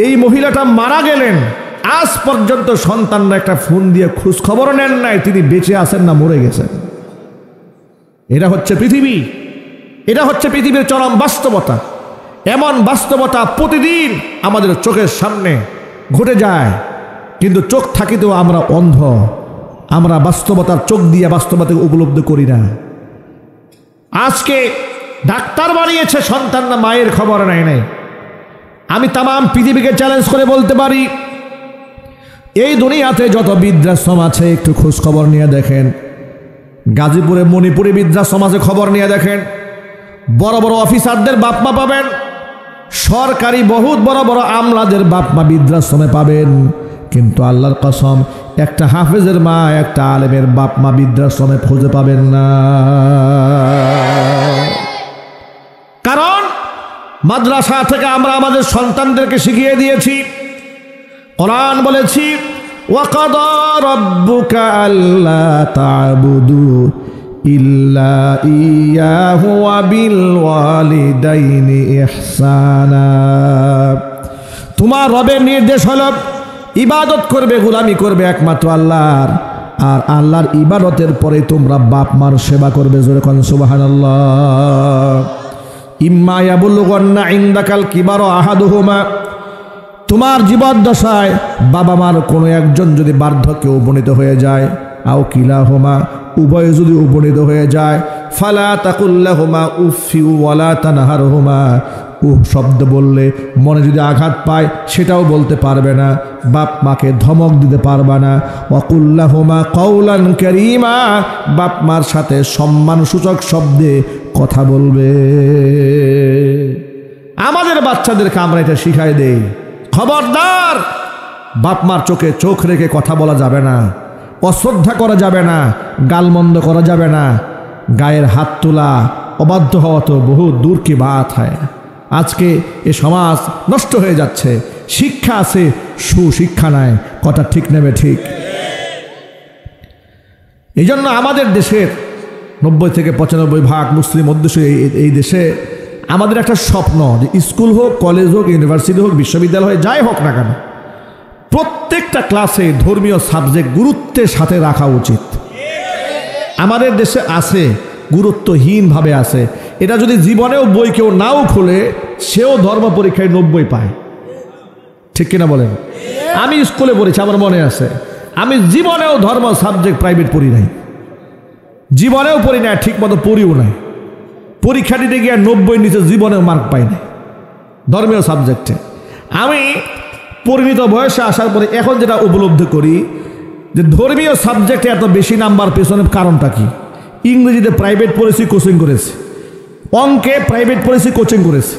এই মহিলাটা মারা গেলেন, আজ পর্যন্ত সন্তানরা একটা ফোন দিয়ে খোঁজ খবর নেন নাই তিনি বেঁচে আছেন না মরে গেছেন। এটা হচ্ছে পৃথিবী, এটা হচ্ছে পৃথিবীর চরম বাস্তবতা। এমন বাস্তবতা প্রতিদিন আমাদের চোখের সামনে ঘটে যায়, কিন্তু চোখ থাকিতেও আমরা অন্ধ, আমরা বাস্তবতার চোখ দিয়ে বাস্তবতা উপলব্ধি করি না। আজকে ডাক্তার বানিয়েছে সন্তানরা মায়ের খবর নেয় নাই। আমি তামাম পৃথিবীকে চ্যালেঞ্জ করে বলতে পারি এই দুনিয়াতে যত বৃদ্ধাশ্রম আছে একটু খোঁজ খবর নিয়ে দেখেন। গাজীপুরে মণিপুরে বৃদ্ধাশ্রম আছে, খবর নিয়ে দেখেন। বড় বড় অফিসারদের বাপমা পাবেন, সরকারি বহুত বড় বড় আমলাদের বাপমা বৃদ্ধাশ্রমে পাবেন, কিন্তু আল্লাহর কসম একটা হাফেজের মা, একটা আলেমের বাপমা বৃদ্ধাশ্রমে খুঁজে পাবেন না। কারণ মাদ্রাসা থেকে আমরা আমাদের সন্তানদেরকে শিখিয়ে দিয়েছি, কোরআন বলেছি ওয়াকাদা রাব্বুকা আল্লা তা'বুদু ইল্লা ইয়াহু ওয়া বিল ওয়ালিদাইনি ইহসানা। তোমার রবের নির্দেশ হলো ইবাদত করবে, গোলামি করবে একমাত্র আল্লাহর, আর আল্লাহর ইবাদতের পরে তোমরা বাপ মার সেবা করবে। জোরে কোন সুবহানাল্লাহ। ইম্মা ইয়াবুলুগান্না ইনদাকাল কিবারু আহাদুহুমা, তোমার জীবদ্দশায় বাবা মার কোনো একজন যদি বার্ধক্যে উপনীত হয়ে যায়, আও কিলাহুমা, উভয় যদি উপনীত হয়ে যায়, ফালা তাকুল্লাহুমা উফফি ওয়ালা তানহারহুমা, শব্দ বললে মনে যদি আঘাত পায় সেটাও বলতে পারবে না, বাপ মাকে ধমক দিতে পারবে না। ওয়াকুল্লাহুমা কাওলান কারীমা, বাপ মার সাথে সম্মানসূচক শব্দে কথা বলবে। আমাদের বাচ্চাদেরকে আমরা এটা শিখাই দেই, খবরদার বাপ মার চোখে চোখ রেখে কথা বলা যাবে না, অশ্রদ্ধা করা যাবে না, গালমন্দ করা যাবে না, গায়ের হাত তোলা, অবাধ্য হওয়া তো বহু দূর কি বাত হয়। আজকে এ সমাজ নষ্ট হয়ে যাচ্ছে, শিক্ষা আছে সুশিক্ষা নাই, কথা ঠিক নেবে ঠিক। এই জন্য আমাদের দেশের 90-95% মুসলিম অধ্যুষ এই দেশে আমাদের একটা স্বপ্ন যে স্কুল হোক, কলেজ হোক, ইউনিভার্সিটি হোক, বিশ্ববিদ্যালয় হোক, যাই হোক না কেন, প্রত্যেকটা ক্লাসে ধর্মীয় সাবজেক্ট গুরুত্বের সাথে রাখা উচিত। আমাদের দেশে আছে, গুরুত্বহীনভাবে আছে। এটা যদি জীবনেও বই কেউ নাও খোলে, সেও ধর্ম পরীক্ষায় 90 পায়, ঠিক কিনা বলেন? আমি স্কুলে পড়েছি, আমার মনে আছে, আমি জীবনেও ধর্ম সাবজেক্ট প্রাইভেট পড়ি নাই, জীবনেও পড়ি না, ঠিক মতো পড়িও নাই। পরীক্ষা দিতে গিয়ে 90 নিচে জীবনেও মার্ক পাই না ধর্মীয় সাবজেক্টে। আমি পরিণত বয়সে আসার পরে এখন যেটা উপলব্ধি করি যে ধর্মীয় সাবজেক্টে এত বেশি নাম্বার পেছনের কারণটা কি। ইংরেজিতে প্রাইভেট পড়েছি, কোচিং করেছি, অঙ্কে প্রাইভেট পড়েছি, কোচিং করেছি,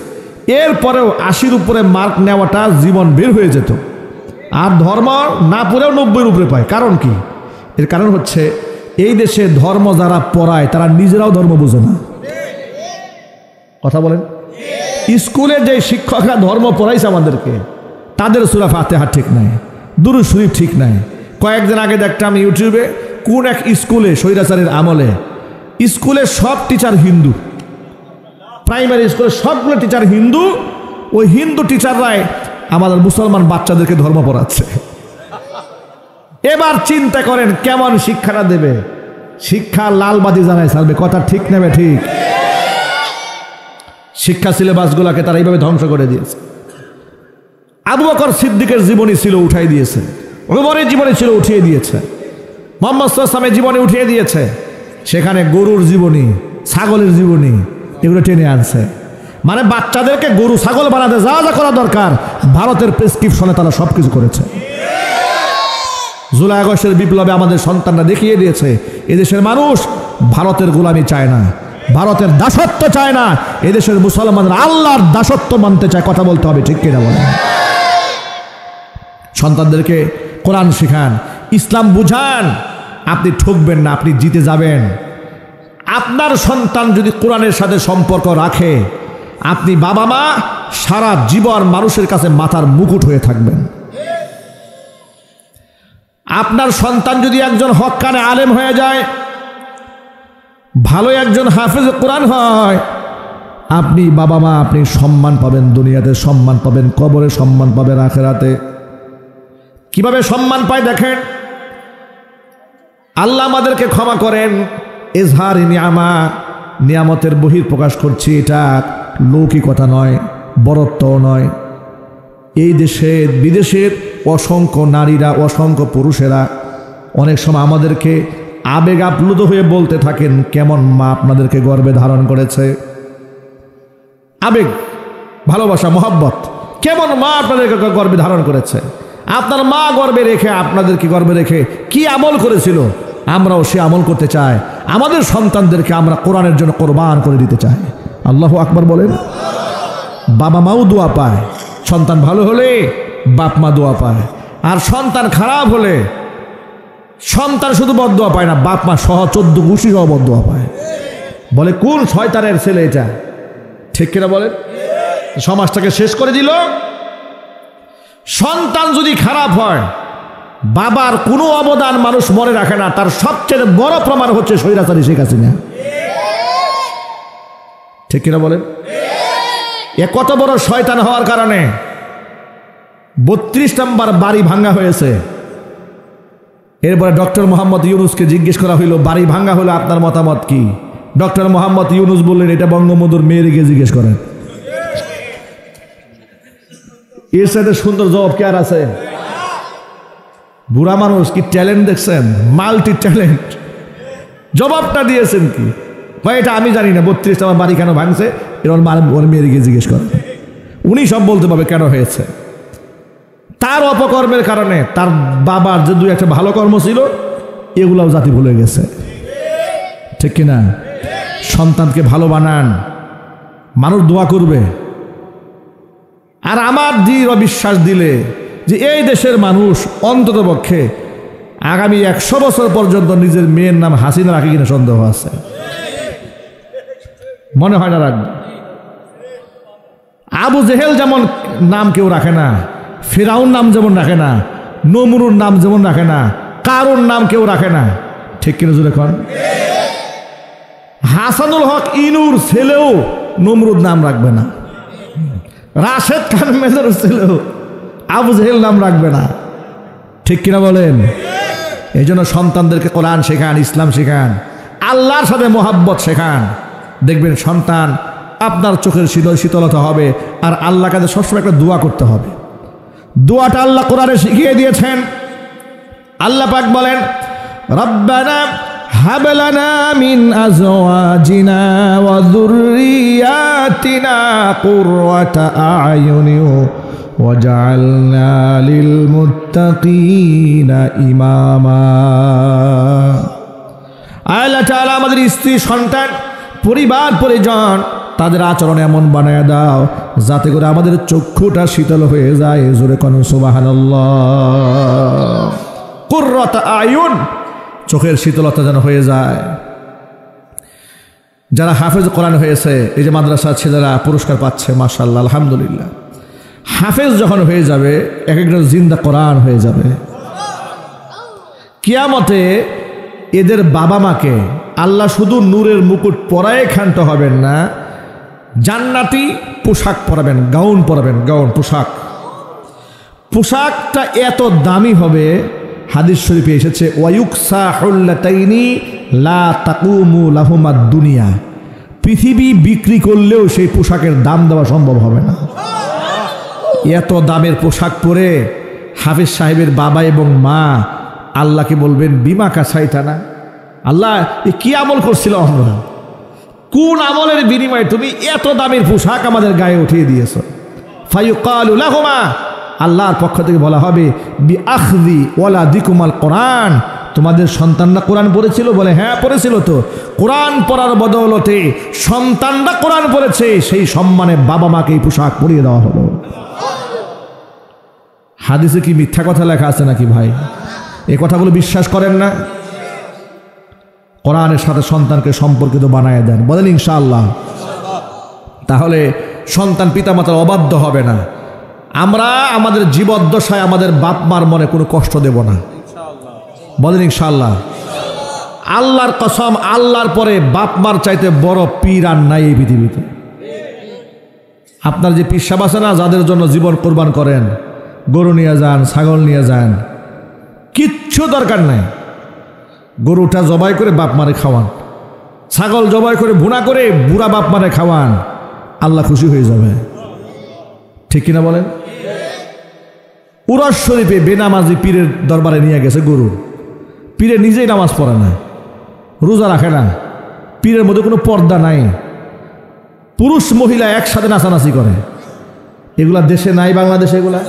এরপরেও 80-র উপরে মার্ক নেওয়াটা জীবন বের হয়ে যেত। আর ধর্ম না পড়েও 90-র উপরে পায়। কারণ কি? এর কারণ হচ্ছে এই দেশে ধর্ম যারা পড়ায় তারা নিজেরাও ধর্ম বোঝে না। কথা বলেন? স্কুলে যে শিক্ষকরা ধর্ম পড়াইছে আমাদেরকে, তাদের সূরা ফাতিহা ঠিক নাই, দুরূদ শরীফ ঠিক নাই। কয়েকদিন আগে দেখতাম ইউটিউবে কোন এক স্কুলে স্বৈরাচারের আমলে স্কুলে সব টিচার হিন্দু, প্রাইমারি স্কুলে সবগুলো টিচার হিন্দু, ওই হিন্দু টিচাররাই আমাদের মুসলমান বাচ্চাদেরকে ধর্ম পড়াচ্ছে। এবার চিন্তা করেন কেমন শিক্ষাটা দেবে। শিক্ষা লালবাতি জানায় ছাড়বে, কথা ঠিক নেবে ঠিক। শিক্ষা সিলেবাসগুলোকে তারা এইভাবে ধ্বংস করে দিয়েছে। আবু বকর সিদ্দিকের জীবনী ছিল, উঠাই দিয়েছে। ওমরের জীবনী ছিল, উঠিয়ে দিয়েছে। মুহাম্মদ সাল্লাল্লাহু আলাইহি ওয়াসাল্লামের জীবনী উঠিয়ে দিয়েছে। সেখানে গরুর জীবনী, ছাগলের জীবনী এগুলো টেনে আনছে। মানে বাচ্চাদেরকে গরু ছাগল বানাতে যা যা করা দরকার ভারতের প্রেসক্রিপশনে তারা সব কিছু করেছে। জুলাই আগস্টের বিপ্লবে আমাদের সন্তানরা দেখিয়ে দিয়েছে এদেশের মানুষ ভারতের গোলামি চায় না, ভারতের দাসত্ব চায় না, এদেশের মুসলমানরা আল্লাহর দাসত্ব মানতে চায়। কথা বলতে হবে, ঠিক কিনা বলেন? সন্তানদেরকে কোরআন শিখান, ইসলাম বুঝান। আপনি ঠকবেন না, আপনি জিতে যাবেন। আপনার সন্তান যদি কোরআনের সাথে সম্পর্ক রাখে, আপনি বাবা মা সারা জীবন মানুষের কাছে মাথার মুকুট হয়ে থাকবেন। আপনার সন্তান যদি একজন হক্কানে আলেম হয়ে যায়, ভালো একজন হাফেজ কোরআন হয়, আপনি বাবা মা আপনি সম্মান পাবেন, দুনিয়াতে সম্মান পাবেন, কবরে সম্মান পাবেন, আখিরাতে। কিভাবে সম্মান পায় দেখেন। আল্লাহ আমাদেরকে ক্ষমা করেন। এজহার নিয়ামা, নিয়ামতের বহির প্রকাশ করছি, এটা লৌকিকতা নয়, বরত্বও নয়। এই দেশে বিদেশের অসংখ্য নারীরা, অসংখ্য পুরুষেরা অনেক সময় আমাদেরকে আবেগ আপ্লুত হয়ে বলতে থাকেন, কেমন মা আপনাদেরকে গর্ভে ধারণ করেছে। আবেগ, ভালোবাসা, মহব্বত, কেমন মা আপনাদেরকে গর্ভে ধারণ করেছে। আপনার মা গর্ভে রেখে, আপনাদেরকে গর্ভে রেখে কি আমল করেছিল, আমরাও সে আমল করতে চাই। আমাদের সন্তানদেরকে আমরা কোরআনের জন্য কোরবান করে দিতে চাই। আল্লাহু আকবার বলেন। বাবা মাও দোয়া পায়, সন্তান ভালো হলে বাপ মা দোয়া পায়। আর সন্তান খারাপ হলে সন্তান শুধু বদদোয়া পায় না, বাপ মা সহ 14 গোষ্ঠী সহ বদদোয়া পায়। বলে কোন শয়তানের ছেলে এটা, ঠিক কিনা বলেন? সমাজটাকে শেষ করে দিল। সন্তান যদি খারাপ হয়, বাবার কোনো অবদান মানুষ মনে রাখে না। তার সবচেয়ে বড় প্রমাণ হচ্ছে স্বৈরাচারী শেখ হাসিনা, ঠিক কিনা বলেন? এ কত বড় শয়তান হওয়ার কারণে 32 নম্বর বাড়ি ভাঙ্গা হয়েছে। এরপরে ডক্টর মোহাম্মদ ইউনুসকে জিজ্ঞেস করা হইল, বাড়ি ভাঙ্গা হলো আপনার মতামত কি? ডক্টর মোহাম্মদ ইউনুস বললেন, এটা বঙ্গবন্ধুর মেয়েরকে জিজ্ঞেস করেন। এর সাথে সুন্দর জবাব কি আর আছে? বুড়া মানুষ, কি ট্যালেন্ট দেখছেন, মাল্টি ট্যালেন্ট। জবাবটা দিয়েছেন কি? ভাই এটা আমি জানি না, 32 আমার বাড়ি কেন ভাঙছে, এর ওর মেয়েরকে জিজ্ঞেস করেন। উনি সব বলতে পারবে কেন হয়েছে। তার অপকর্মের কারণে তার বাবার যে দুই একটা ভালো কর্ম ছিল এগুলাও জাতি ভুলে গেছে, ঠিক কিনা? সন্তানকে ভালো বানান, মানুষ দোয়া করবে। আর আমার দৃঢ় বিশ্বাস দিলে যে এই দেশের মানুষ অন্ততপক্ষে আগামী 100 বছর পর্যন্ত নিজের মেয়ের নাম হাসিনা রাখে কিনা সন্দেহ আছে, মনে হয় না রাখবে। আবু জেহেল যেমন নাম কেউ রাখে না, ফিরাউন নাম যেমন রাখে না, নমরুর নাম যেমন রাখে না, কারুর নাম কেউ রাখে না, ঠিক কিনা জোরে কোন? হাসানুল হক ইনুর ছেলেও নমরুদ নাম রাখবে না, রাশেদ খান মেজর ছেলেও আবু জেহেল নাম রাখবে না, ঠিক কিনা বলেন? এই জন্য সন্তানদেরকে কোরআন শেখান, ইসলাম শেখান, আল্লাহর সাথে মোহাব্বত শেখান। দেখবেন সন্তান আপনার চোখের শীতলতা হবে। আর আল্লাহ কাছে সবসময় একটা দোয়া করতে হবে। দোয়াটা আল্লাহ কোরআনে শিখিয়ে দিয়েছেন। আল্লাহ পাক বলেন, রব্বানা হাব লানা মিন আজওয়াজিনা ওয়া যুররিয়াতিনা কুররাতা আ'য়ুনি ওয়াজআলনা লিল মুত্তাকিনা ইমামা। আল্লাহ তাআলা আমাদের স্ত্রী, সন্তান, পরিবার পরিজন তাদের আচরণ এমন বানায় দাও যাতে করে আমাদের চক্ষুটা শীতল হয়ে যায়। জোরে কোন সুবহানাল্লাহ। কুররাত আয়ুন, চোখের শীতলতা যেন হয়ে যায়। যারা হাফেজ কোরআন হয়েছে, এই যে মাদ্রাসার ছেলেরা পুরস্কার পাচ্ছে, মাশাআল্লাহ, আলহামদুলিল্লাহ। হাফেজ যখন হয়ে যাবে এক একজন জিন্দা কোরআন হয়ে যাবে। কিয়ামতে এদের বাবা মাকে আল্লাহ শুধু নূরের মুকুট পরায় ক্ষান্ত হবেন না, জান্নাতি পোশাক পরাবেন, গাউন পরাবেন, গাউন পোশাক। পোশাকটা এত দামি হবে, হাদিস শরীফে এসেছে, ওয়ায়ুকসা হুল্লাতাইনি লা তাকুমু লাহুমাদ দুনিয়া। পৃথিবী বিক্রি করলেও সেই পোশাকের দাম দেওয়া সম্ভব হবে না। এত দামের পোশাক পরে হাফেজ সাহেবের বাবা এবং মা আল্লাহকে বলবেন, বিমা কাছাইতানা, আল্লাহ এ কি আমল করছিল আমরা, কোন আমলের বিনিময়ে তুমি এত দামের পোশাক আমাদের গায়ে উঠিয়ে দিয়েছ। ফায়ুকালু লাহুমা, আল্লাহর পক্ষ থেকে বলা হবে, বি আখযি ওয়ালাদিকুমাল কোরআন, তোমাদের সন্তানরা কোরআন পড়েছিল? বলে হ্যাঁ পড়েছিল। তো কোরআন পড়ার বদৌলতে সন্তানরা কোরআন পড়েছে, সেই সম্মানে বাবা মাকে এই পোশাক পরিয়ে দেওয়া হলো। হাদিসে কি মিথ্যা কথা লেখা আছে নাকি ভাই? এই কথাগুলো বিশ্বাস করেন না? কোরআনের সাথে সন্তানকে সম্পর্কিত বানায় দেন, বলেন ইনশাআল্লাহ। তাহলে সন্তান পিতামাতার অবাধ্য হবে না। আমরা আমাদের জীবদ্দশায় আমাদের বাপ মার মনে কোনো কষ্ট দেব না, বলেন ইনশাআল্লাহ। আল্লাহর কসম, আল্লাহর পরে বাপ মার চাইতে বড় পীর আর নাই এই পৃথিবীতে। আপনার যে পীর সাহেব আছে না, যাদের জন্য জীবন কোরবান করেন, গরু নিয়ে যান, ছাগল নিয়ে যান, কিচ্ছু দরকার নাই। গরুটা জবাই করে বাপ মারে খাওয়ান, ছাগল জবাই করে ভুনা করে বুড়া বাপ মারে খাওয়ান, আল্লাহ খুশি হয়ে যাবে, ঠিক কিনা বলেন? উরস শরীফে বেনামাজি পীরের দরবারে নিয়ে গেছে গরু। পীরে নিজেই নামাজ পড়ে না, রোজা রাখে না, পীরের মধ্যে কোনো পর্দা নাই, পুরুষ মহিলা একসাথে নাচানাচি করে। এগুলা দেশে নাই, বাংলাদেশে এগুলা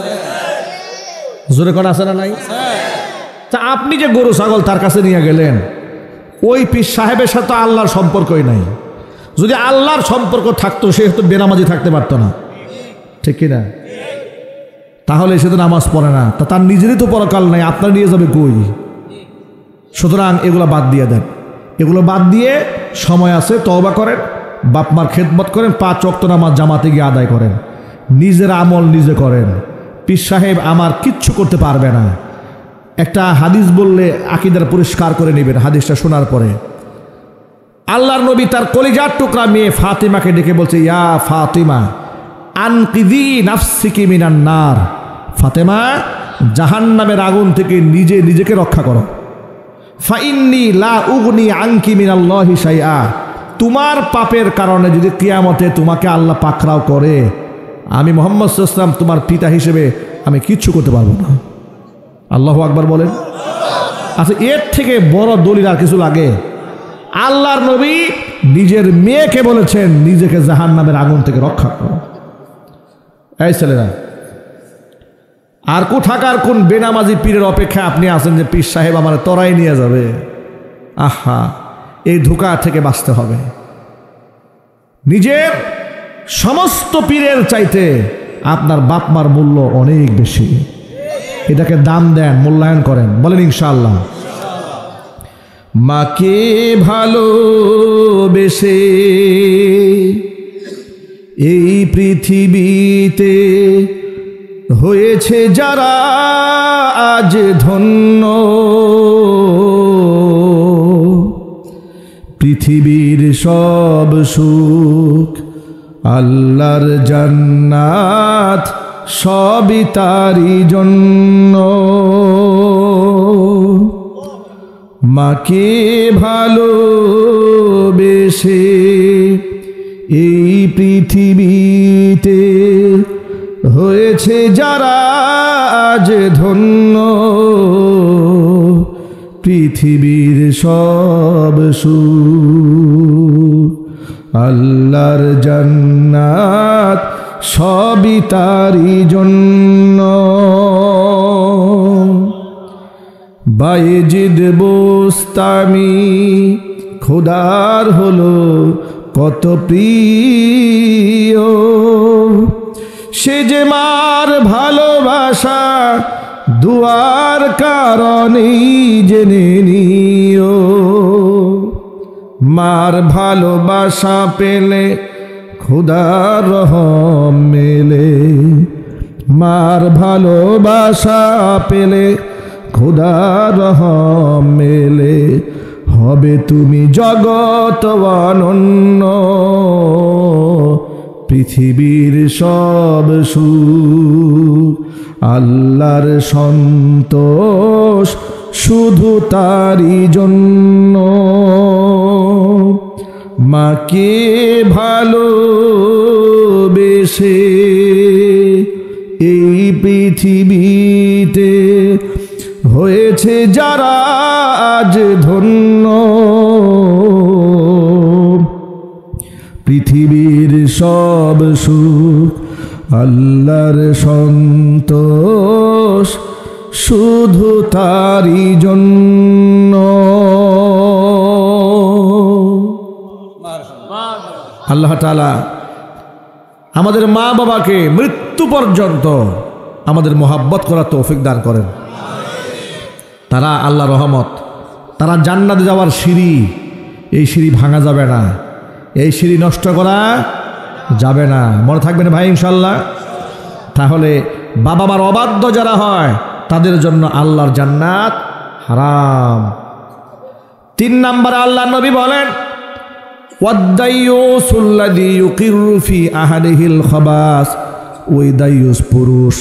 জোরে করে আছে না নাই? তা আপনি যে গরু ছাগল তার কাছে নিয়ে গেলেন, ওই পীর সাহেবের সাথে আল্লাহর সম্পর্কই নাই। যদি আল্লাহর সম্পর্ক থাকতো সে হয়তো বেনামাজি থাকতে পারতো না, ঠিক কিনা? তাহলে সে তো নামাজ পড়ে না, তা তার নিজেরই তো পরকাল নাই, আপনার নিয়ে যাবে কই? সুতরাং এগুলো বাদ দিয়ে দেন। এগুলো বাদ দিয়ে সময় আছে, তওবা করেন, বাপ মার খেদমত করেন, 5 ওয়াক্ত নামাজ জামাতে গিয়ে আদায় করেন, নিজের আমল নিজে করেন। পীর সাহেব আমার কিচ্ছু করতে পারবে না। একটা হাদিস বললে আকীদার পরিষ্কার করে নেবেন। হাদিসটা শোনার পরে আল্লাহর নবী তার কলিজার টুকরা মেয়ে ফাতিমাকে ডেকে বলছে, ইয়া ফাতিমা আনকিযি নাফসিকি মিনান নার, ফাতেমা জাহান্নামের আগুন থেকে নিজেকে রক্ষা করো। ফাইন্নী লা উগনি আনকি মিনাল্লাহি শাইআ, তোমার পাপের কারণে যদি কিয়ামতে তোমাকে আল্লাহ পাকড়াও করে, আমি মুহাম্মদ সাল্লাল্লাহু আলাইহি ওয়াসাল্লাম তোমার পিতা হিসেবে আমি কিচ্ছু করতে পারবো না। আল্লাহু আকবার বলেন। আচ্ছা, এর থেকে বড় দলিল আর কিছু লাগে? আল্লাহর নবী নিজের মেয়েকে বলেছেন নিজেকে জাহান্নামের আগুন থেকে রক্ষা করো। এই ছেলেরা, আর কোথাকার কোন বেনামাজি পীরের অপেক্ষায় আপনি আছেন যে পীর সাহেব আমার তরাই নিয়ে যাবে? আহা, এই ধোঁকা থেকে বাঁচতে হবে। নিজের সমস্ত পীরের চাইতে আপনার বাপ মার মূল্য অনেক বেশি। এটাকে দাম দেন, মূল্যায়ন করেন, বলেন ইনশাআল্লাহ। মাকে ভালোবেসে এই পৃথিবীতে হয়েছে যারা আজ ধন্য, পৃথিবীর সব সুখ আল্লাহর জান্নাত সবই তারই জন্য। মাকে ভালোবেসে এই পৃথিবীতে হয়েছে যারা আজ ধন্য, পৃথিবীর সব সুখ আল্লাহর জান্নাত সবই তারই জন্য। বায়েজিদ বোস্তামি খোদার হলো কত প্রিয়, সে যে মার ভালোবাসা দুয়ার কারণেই জেনে নিও। মার ভালোবাসা পেলে খোদার রহম মেলে, মার ভালোবাসা পেলে খোদার রহম মেলে, হবে তুমি জগৎ অনন্য, পৃথিবীর সব সুখ আল্লাহর সন্তোষ শুধু তারই জন্য। মাকে ভালোবেসে এই পৃথিবীতে হয়েছে যারা আজ ধন্য, পৃথিবীর সব সুখ আল্লাহর সন্তোষ শুধু তারই জন্য। আল্লাহ তাআলা আমাদের মা বাবাকে মৃত্যু পর্যন্ত আমাদের মোহাব্বত করার তৌফিক দান করেন। তারা আল্লাহ রহমত, তারা জান্নাতে যাওয়ার সিঁড়ি, এই সিঁড়ি ভাঙা যাবে না, এই সিঁড়ি নষ্ট করা যাবে না, মনে থাকবেন ভাই ইনশাল্লাহ। তাহলে বাবা মার অবাধ্য যারা হয় তাদের জন্য আল্লাহর জান্নাত হারাম। 3 নম্বরে আল্লাহ নবী বলেন, ওয়াদ্দাইয়ুসুল্লাযী ইউকিরু ফি আহাদিহিল খাবাস, ওই দাইয়ুস পুরুষ,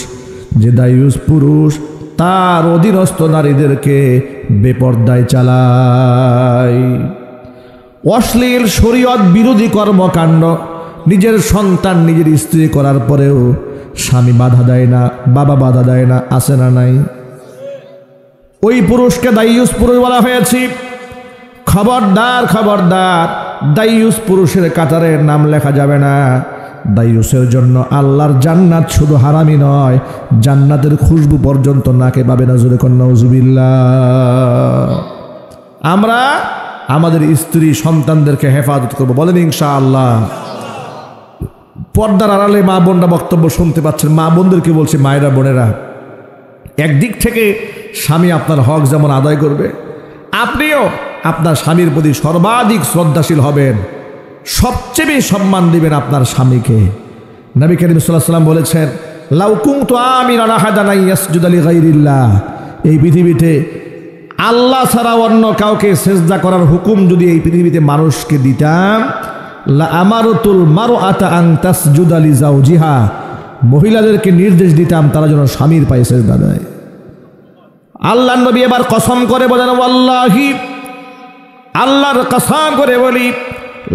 যে দাইয়ুস পুরুষ তার অধীনস্থ নারীদেরকে বেপর্দায় চালায়। অশ্লীল শরীয়ত বিরোধী কর্মকাণ্ড নিজের সন্তান নিজের স্ত্রী করার পরেও স্বামী বাধা দেয় না, বাবা বাধা দেয় না, আছে না নাই? ওই পুরুষকে দাইয়ুস পুরুষ বলা হয়েছে। খবরদার খবরদার, দাইয়ুস পুরুষের কাতারে নাম লেখা যাবে না। দাইয়ুসের জন্য আল্লাহর জান্নাত শুধু হারামি নয়, জান্নাতের খুশবু পর্যন্ত নাকে পাবে না। জোরে কন্যা নাউজুবিল্লাহ। আমরা আমাদের স্ত্রী সন্তানদেরকে হেফাজত করব, বলেন ইনশাআল্লাহ। পর্দার আড়ালে মা বোনরা বক্তব্য শুনতে পাচ্ছেন, মা বোনদেরকে বলছি, মায়েরা বোনেরা, একদিক থেকে স্বামী আপনার হক যেমন আদায় করবে, আপনিও আপনার স্বামীর প্রতি সর্বাধিক শ্রদ্ধাশীল হবেন, সবচেয়ে বেশি সম্মান দিবেন আপনার স্বামীকে। নবী করিম সাল্লাল্লাহু আলাইহি ওয়াসাল্লাম বলেছেন, লাউ কুনতু আমিরান আহাদান ইয়াসজুদা লিগাইরিল্লাহ, এই পৃথিবীতে আল্লাহ ছাড়া অন্য কাউকে সেজদা করার হুকুম যদি এই পৃথিবীতে মানুষকে দিতাম, লা আমারতুল মারআতা আন তাসজুদা লিজাওজিহা, মহিলাদেরকে নির্দেশ দিতাম তারা যেন স্বামীর পায়ে সেজদা দেয়। আল্লাহর নবী এবার কসম করে বলেন, ওয়াল্লাহি, আল্লাহর কসম করে বলি,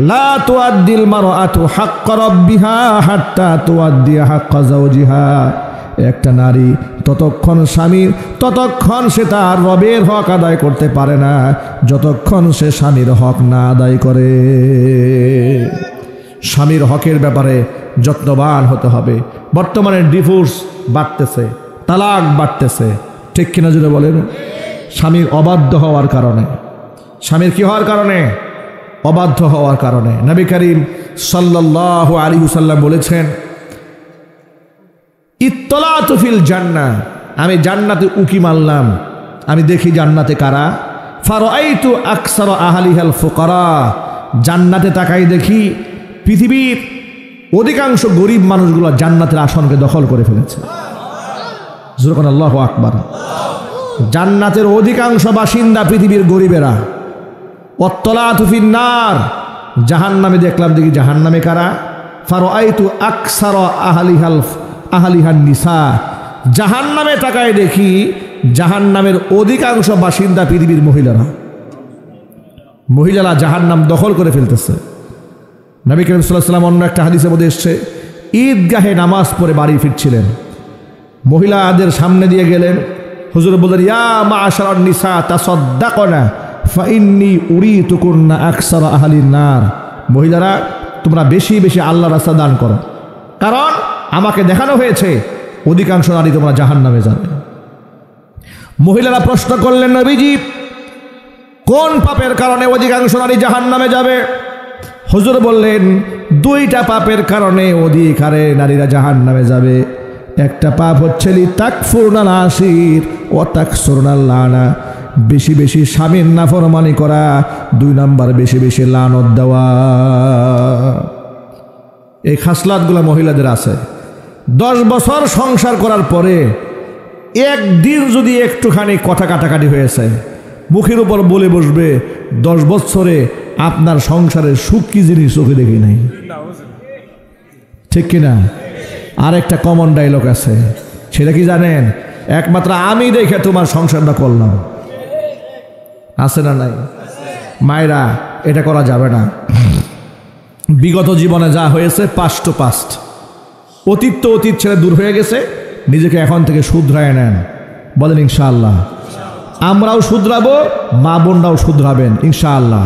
লা তুআদ্দিল মারআতু হাক্কা রাব্বিহা হাত্তা তুআদ্দিয়া হাক্কা যাওজিহা, একটা নারী ততক্ষণ সে তার রবের হক আদায় করতে পারে না যতক্ষণ সে স্বামীর হক না আদায় করে। স্বামীর হকের ব্যাপারে যত্নবান হতে হবে, বর্তমানে ডিভোর্স বাড়তেছে, তালাক বাড়তেছে, ঠিক কিনা যদি বলেন? স্বামীর অবাধ্য হওয়ার কারণে, স্বামীর কি হওয়ার কারণে? অবাধ্য হওয়ার কারণে। নবী করিম সাল্লাল্লাহু আলাইহি ওয়াসাল্লাম বলেছেন, ইত্তলাতু ফিল জান্নাহ, আমি জান্নাতে উকি মারলাম, আমি দেখি জান্নাতে কারা। ফারাআইতু আকসারা আহলিহাল ফুকারা, জান্নাতে তাকাই দেখি পৃথিবীর অধিকাংশ গরিব মানুষগুলো জান্নাতের আসনকে দখল করে ফেলেছে। যখন আল্লাহু আকবার। জান্নাতের অধিকাংশ বাসিন্দা পৃথিবীর গরিবেরা। ওয়াত্তলাতু ফিন্নার, জাহান্নামে দেখলাম দেখি জাহান্নামে কারা। ফারাআইতু আকসারা আহলিহান নিসা, জাহান্নামে তাকায় দেখি জাহান্নামের অধিকাংশ বাসিন্দা পৃথিবীর মহিলারা। মহিলারা জাহান্নাম দখল করে ফেলতেছে। নবী করিম সাল্লাল্লাহু আলাইহি ওয়াসাল্লাম অন্য একটা হাদিসের মধ্যে এসেছে, ঈদগাহে নামাজ পড়ে বাড়ি ফিরছিলেন, মহিলাদের সামনে দিয়ে গেলেন, হুজুর বললেন, ইয়া মা'আশারান নিসা তাসাদ্দাকনা ফাইন্নী উরিতুকুন্না আকসারা আহলিন নার, মহিলারা তোমরা বেশি বেশি আল্লাহর রাস্তা দান করো, কারণ আমাকে দেখানো হয়েছে অধিকাংশ নারী তোমরা জাহান্নামে যাবে। মহিলারা প্রশ্ন করলেন, নবীজি কোন পাপের কারণে অধিকাংশ নারী জাহান্নামে যাবে? হুজুর বললেন, দুইটা পাপের কারণে অধিকারে নারীরা জাহান্নামে যাবে। একটা পাপ হচ্ছে লিতাকফুরনাল আশির ওয়া তাকসুরনাল লানা, বেশি বেশি স্বামীর নাফরমানি করা। 2 নাম্বার বেশি বেশি লানত দেওয়া। এই খাসলাতগুলো মহিলাদের আছে। 10 বছর সংসার করার পরে একদিন যদি একটুখানি কথা কাটাকাটি হয়েছে, মুখের উপর বলে বসবে 10 বছরে আপনার সংসারের সুখ কি জিনিস চোখে দেখি নাই, ঠিক কিনা? আর একটা কমন ডায়লগ আছে, সেটা কি জানেন? একমাত্র আমি দেখে তোমার সংসারটা করলাম। আছে না নাই? মায়েরা, এটা করা যাবে না। বিগত জীবনে যা হয়েছে পাস্ট টু পাস্ট, অতীত তো অতীত ছেড়ে দূর হয়ে গেছে, নিজেকে এখন থেকে শুধরায় নেন। বলেন ইনশাআল্লাহ। আমরাও শুধরাবো, মা বোনরাও শুধরাবেন ইনশাআল্লাহ।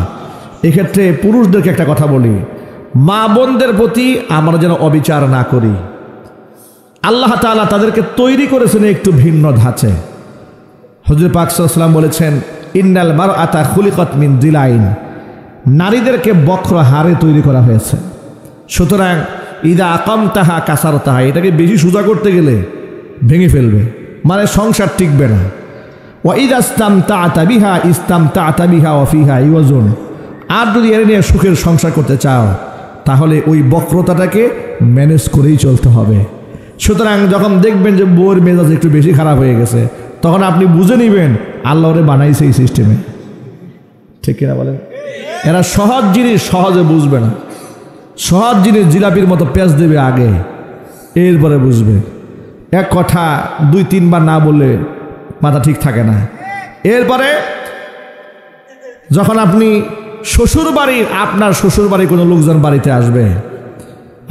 এক্ষেত্রে পুরুষদেরকে একটা কথা বলি, মা বোনদের প্রতি আমরা যেন অবিচার না করি। আল্লাহ তাআলা তাদেরকে তৈরি করেছেন একটু ভিন্ন ধাঁচে। হযরত পাক সাল্লাল্লাহু আলাইহি ওয়াসাল্লাম বলেছেন, ইন্নাল মারআতা খুলিকাত মিন দিলাইন, নারীদেরকে বক্র হাড়ে তৈরি করা হয়েছে। সুতরাং ইদা আকামতাহা কাসারতাহা, এটাকে বেশি সোজা করতে গেলে ভেঙে ফেলবে, মানে সংসার টিকবে না। ওয়া ইদা ইসতামতা'তা বিহা ইসতামতা'তা বিহা ওয়া ফিহা ইওয়াজুন, আর যদি এর নিয়ে সুখের সংসার করতে চাও তাহলে ওই বক্রতাটাকে ম্যানেজ করেই চলতে হবে। সুতরাং যখন দেখবেন যে বউয়ের মেজাজ একটু বেশি খারাপ হয়ে গেছে, তখন আপনি বুঝে নেবেন আল্লাহ ওরে বানাইছে এই সিস্টেমে, ঠিক কিনা বলেন? এরা সহজ জিনিস সহজে বুঝবে না। সহজ জিনিস জিলাপির মতো পেঁচ দেবে আগে, এরপরে বুঝবে। এক কথা 2-3 বার না বললে মাথা ঠিক থাকে না। এরপরে যখন আপনি আপনার শ্বশুর বাড়ির কোনো লোকজন বাড়িতে আসবে,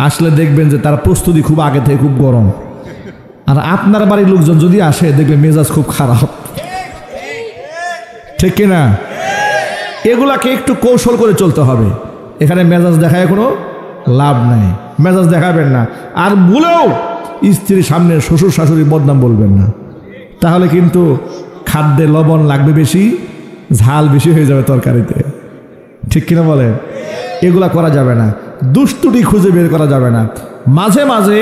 আসলে দেখবেন যে তার প্রস্তুতি খুব আগে থেকে খুব গরম, আর আপনার বাড়ির লোকজন যদি আসে দেখবেন মেজাজ খুব খারাপ, ঠিক কিনা? এগুলাকে একটু কৌশল করে চলতে হবে। এখানে মেজাজ দেখায় কোনো লাভ নাই, মেজাজ দেখাবেন না। আর ভুলেও স্ত্রীর সামনে শ্বশুর শাশুড়ির বদনাম বলবেন না, তাহলে কিন্তু খাদ্যে লবণ লাগবে বেশি, ঝাল বেশি হয়ে যাবে তরকারিতে, ঠিক কিনা বলেন? এগুলা করা যাবে না, দুষ্টুটি খুঁজে বের করা যাবে না। মাঝে মাঝে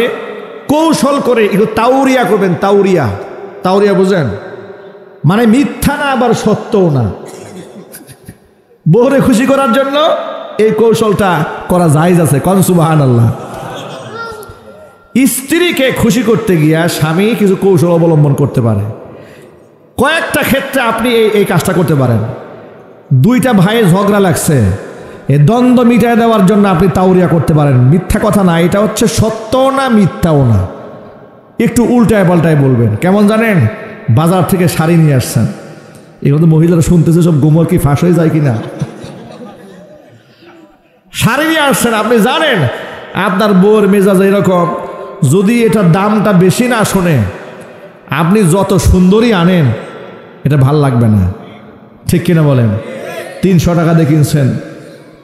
কৌশল করে একটু তাউরিয়া করবেন। তাউরিয়া বুঝেন? মানে মিথ্যা না আবার সত্যও না, বউরে খুশি করার জন্য এই কৌশলটা করা জায়েজ আছে। কোন সুবহানাল্লাহ। স্ত্রীকে খুশি করতে গিয়া স্বামী কিছু কৌশল অবলম্বন করতে পারে। কয়েকটা ক্ষেত্রে আপনি এই কাজটা করতে পারেন। 2টা ভাইয়ের ঝগড়া লাগছে, এই দ্বন্দ্ব মিটায় দেওয়ার জন্য আপনি তাউরিয়া করতে পারেন। মিথ্যা কথা না, এটা হচ্ছে সত্যও না মিথ্যাও না, একটু উল্টায় পাল্টায় বলবেন। কেমন জানেন? বাজার থেকে শাড়ি নিয়ে আসছেন, এগুলো তো মহিলারা শুনতেছে, সব গোমর কি ফাঁস হয়ে যায় কিনা। শাড়ি নিয়ে আসছেন, আপনি জানেন আপনার বউয়ের মেজাজ এরকম, যদি এটার দামটা বেশি না শোনে, আপনি যত সুন্দরী আনেন এটা ভাল লাগবে না, ঠিক কিনা বলেন? 300 টাকা দিয়ে কিনছেন,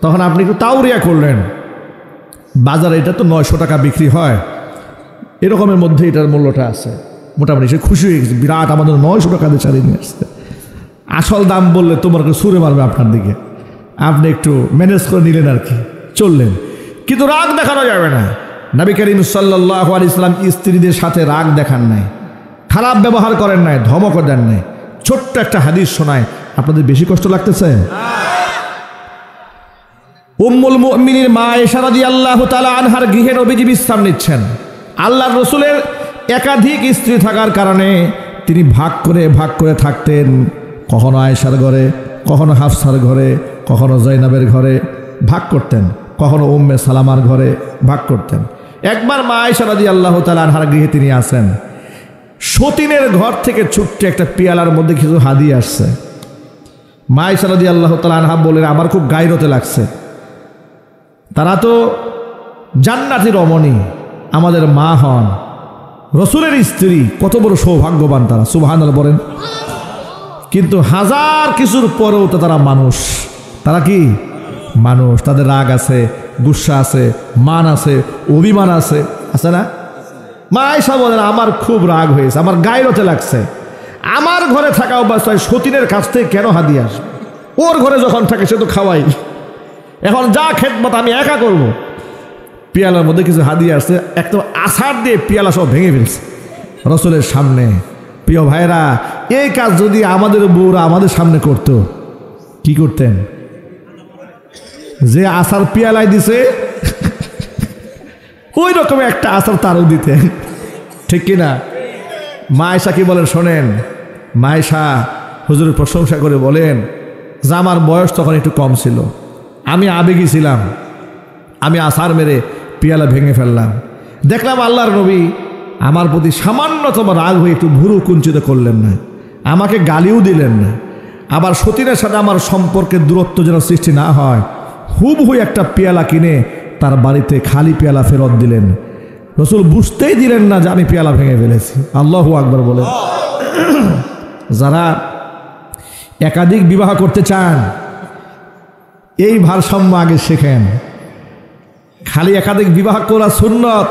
তখন আপনি একটু তাউরিয়া করলেন, বাজারে এটা তো 900 টাকা বিক্রি হয়, এরকমের মধ্যে এটার মূল্যটা আছে। মোটামুটি সে খুশি হয়ে গেছে, বিরাট আমাদের 900 টাকা দিয়ে ছাড়িয়ে নিয়ে আসছে। আসল দাম বললে তোমাকে সুরে মারবে আপনার দিকে, আপনি একটু ম্যানেজ করে নিলেন আর কি, চললেন। কিন্তু রাগ দেখানো যাবে না। নবী করিম সাল্লাল্লাহু আলাইহি ওয়াসাল্লাম স্ত্রীদের সাথে রাগ দেখান নাই, খারাপ ব্যবহার করেন নাই, ধমকও দেন নাই। ছোট্ট একটা হাদিস শোনায়, আপনাদের বেশি কষ্ট লাগতেছে? উম্মুল মুমিনিন মা আয়েশা রাদিয়াল্লাহু তাআলা আনহার গৃহে নবীজি বিশ্রাম নিচ্ছেন। আল্লাহর রাসূলের একাধিক স্ত্রী থাকার কারণে তিনি ভাগ করে থাকতেন। কখনো আয়েশার ঘরে, কখনো হাফসার ঘরে, কখনো জয়নাবের ঘরে ভাগ করতেন, কখনো উম্মে সালামার ঘরে ভাগ করতেন। একবার মা আয়েশা রাদিয়াল্লাহু তাআলা আনহার গৃহে তিনি আসেন। সতীনের ঘর থেকে ছোট্ট একটা পেয়ালার মধ্যে কিছু হাদিয়া আসছে। মা আয়েশা রাদিয়াল্লাহু তাআলা আনহা বললেন, আমার খুব গায়রতে লাগছে। তারা তো জান্নাতি রমণী, আমাদের মা হন, রসুলের স্ত্রী, কত বড় সৌভাগ্যবান তারা, সুবহানাল্লাহ বলেন। কিন্তু হাজার কিছুর পরেও তো তারা মানুষ। তারা কি মানুষ, তাদের রাগ আছে, গুসা আছে, মান আছে, অভিমান আছে, আছে না? মা আয়েশা বলেন, আমার খুব রাগ হয়েছে, আমার গায়রতে লাগছে। আমার ঘরে থাকা অবস্থায় সতীনের কাছ থেকে কেন হাদিয়া আসবে? ওর ঘরে যখন থাকে সে তো খাওয়াই, এখন যা খেদমত আমি একা করব। পিয়ালার মধ্যে কিছু হাদিয়া আসছে, একদম আছাড় দিয়ে পিয়ালা সব ভেঙে ফেলছে রসুলের সামনে। প্রিয় ভাইরা, এই কাজ যদি আমাদের বউরা আমাদের সামনে করতো, কি করতেন? যে আসার পিয়ালায় দিছে ওই রকম একটা আসার তারও দিতেন, ঠিক কিনা? মা আয়েশা কি বলেন শোনেন। মা আয়েশা হুজুরের প্রশংসা করে বলেন যে আমার বয়স তখন একটু কম ছিল, আমি আবেগী ছিলাম, আমি আসার মেরে পিয়ালা ভেঙে ফেললাম। দেখলাম আল্লাহর নবী আমার প্রতি সামান্যতম রাগ হয়ে একটু ভুরু কুঞ্চিত করলেন না, আমাকে গালিও দিলেন না। আবার সতীনের সাথে আমার সম্পর্কের দূরত্ব যেন সৃষ্টি না হয়, হুবহু একটা পেয়ালা কিনে তার বাড়িতে খালি পেয়ালা ফেরত দিলেন। রসুল বুঝতেই দিলেন না যে আমি পেয়ালা ভেঙে ফেলেছি। আল্লাহু আকবার বলে। যারা একাধিক বিবাহ করতে চান, এই ভারসাম্য আগে শেখেন। খালি একাধিক বিবাহ করা সুন্নত,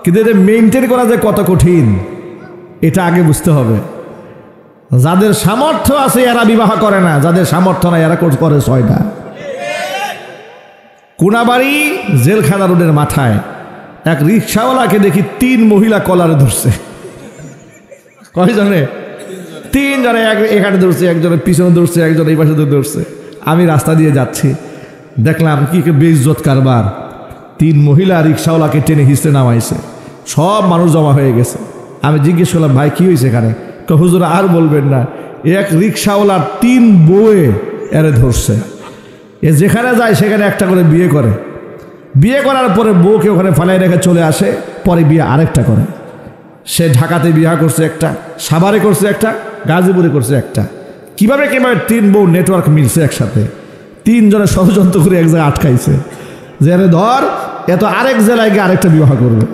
কিন্তু এটা মেনটেন করা যে কত কঠিন এটা আগে বুঝতে হবে। যাদের সামর্থ্য আছে এরা বিবাহ করে না, যাদের সামর্থ্য নাই এরা করে 6টা। কোনাবাড়ি জেলখানা রোডের মাথায় এক রিক্সাওয়ালাকে দেখি 3 মহিলা কলারে ধরছে। কয়জনে? 3 জনে, এখানে ধরছে, একজনের পিছনে ধরছে, একজন এই পাশে ধরছে। আমি রাস্তা দিয়ে যাচ্ছি, দেখলাম কি বেইজ্জত কারবার। 3 মহিলা রিক্সাওয়ালাকে টেনে হিসতে নামাইছে, সব মানুষ জমা হয়ে গেছে। আমি জিজ্ঞেস করলাম, ভাই কি হয়েছে এখানে? হুজুর আর বলবেন না, এক রিক্সাওয়ালার 3 বউয়ে এরে ধরছে। এ যেখানে যায় সেখানে একটা করে বিয়ে করে, বিয়ে করার পরে বউকে ওখানে ফালাই রেখে চলে আসে, পরে বিয়ে আরেকটা করে। সে ঢাকাতে বিয়ে করছে একটা, সাভারে করছে একটা, গাজীপুরে করছে একটা। কিভাবে 3 বউ নেটওয়ার্ক মিলছে একসাথে, 3 জনে ষড়যন্ত্র করে এক জায়গায় আটকাইছে যে আরে ধর এত আরেক জেলায় গিয়ে আরেকটা বিবাহ করবে।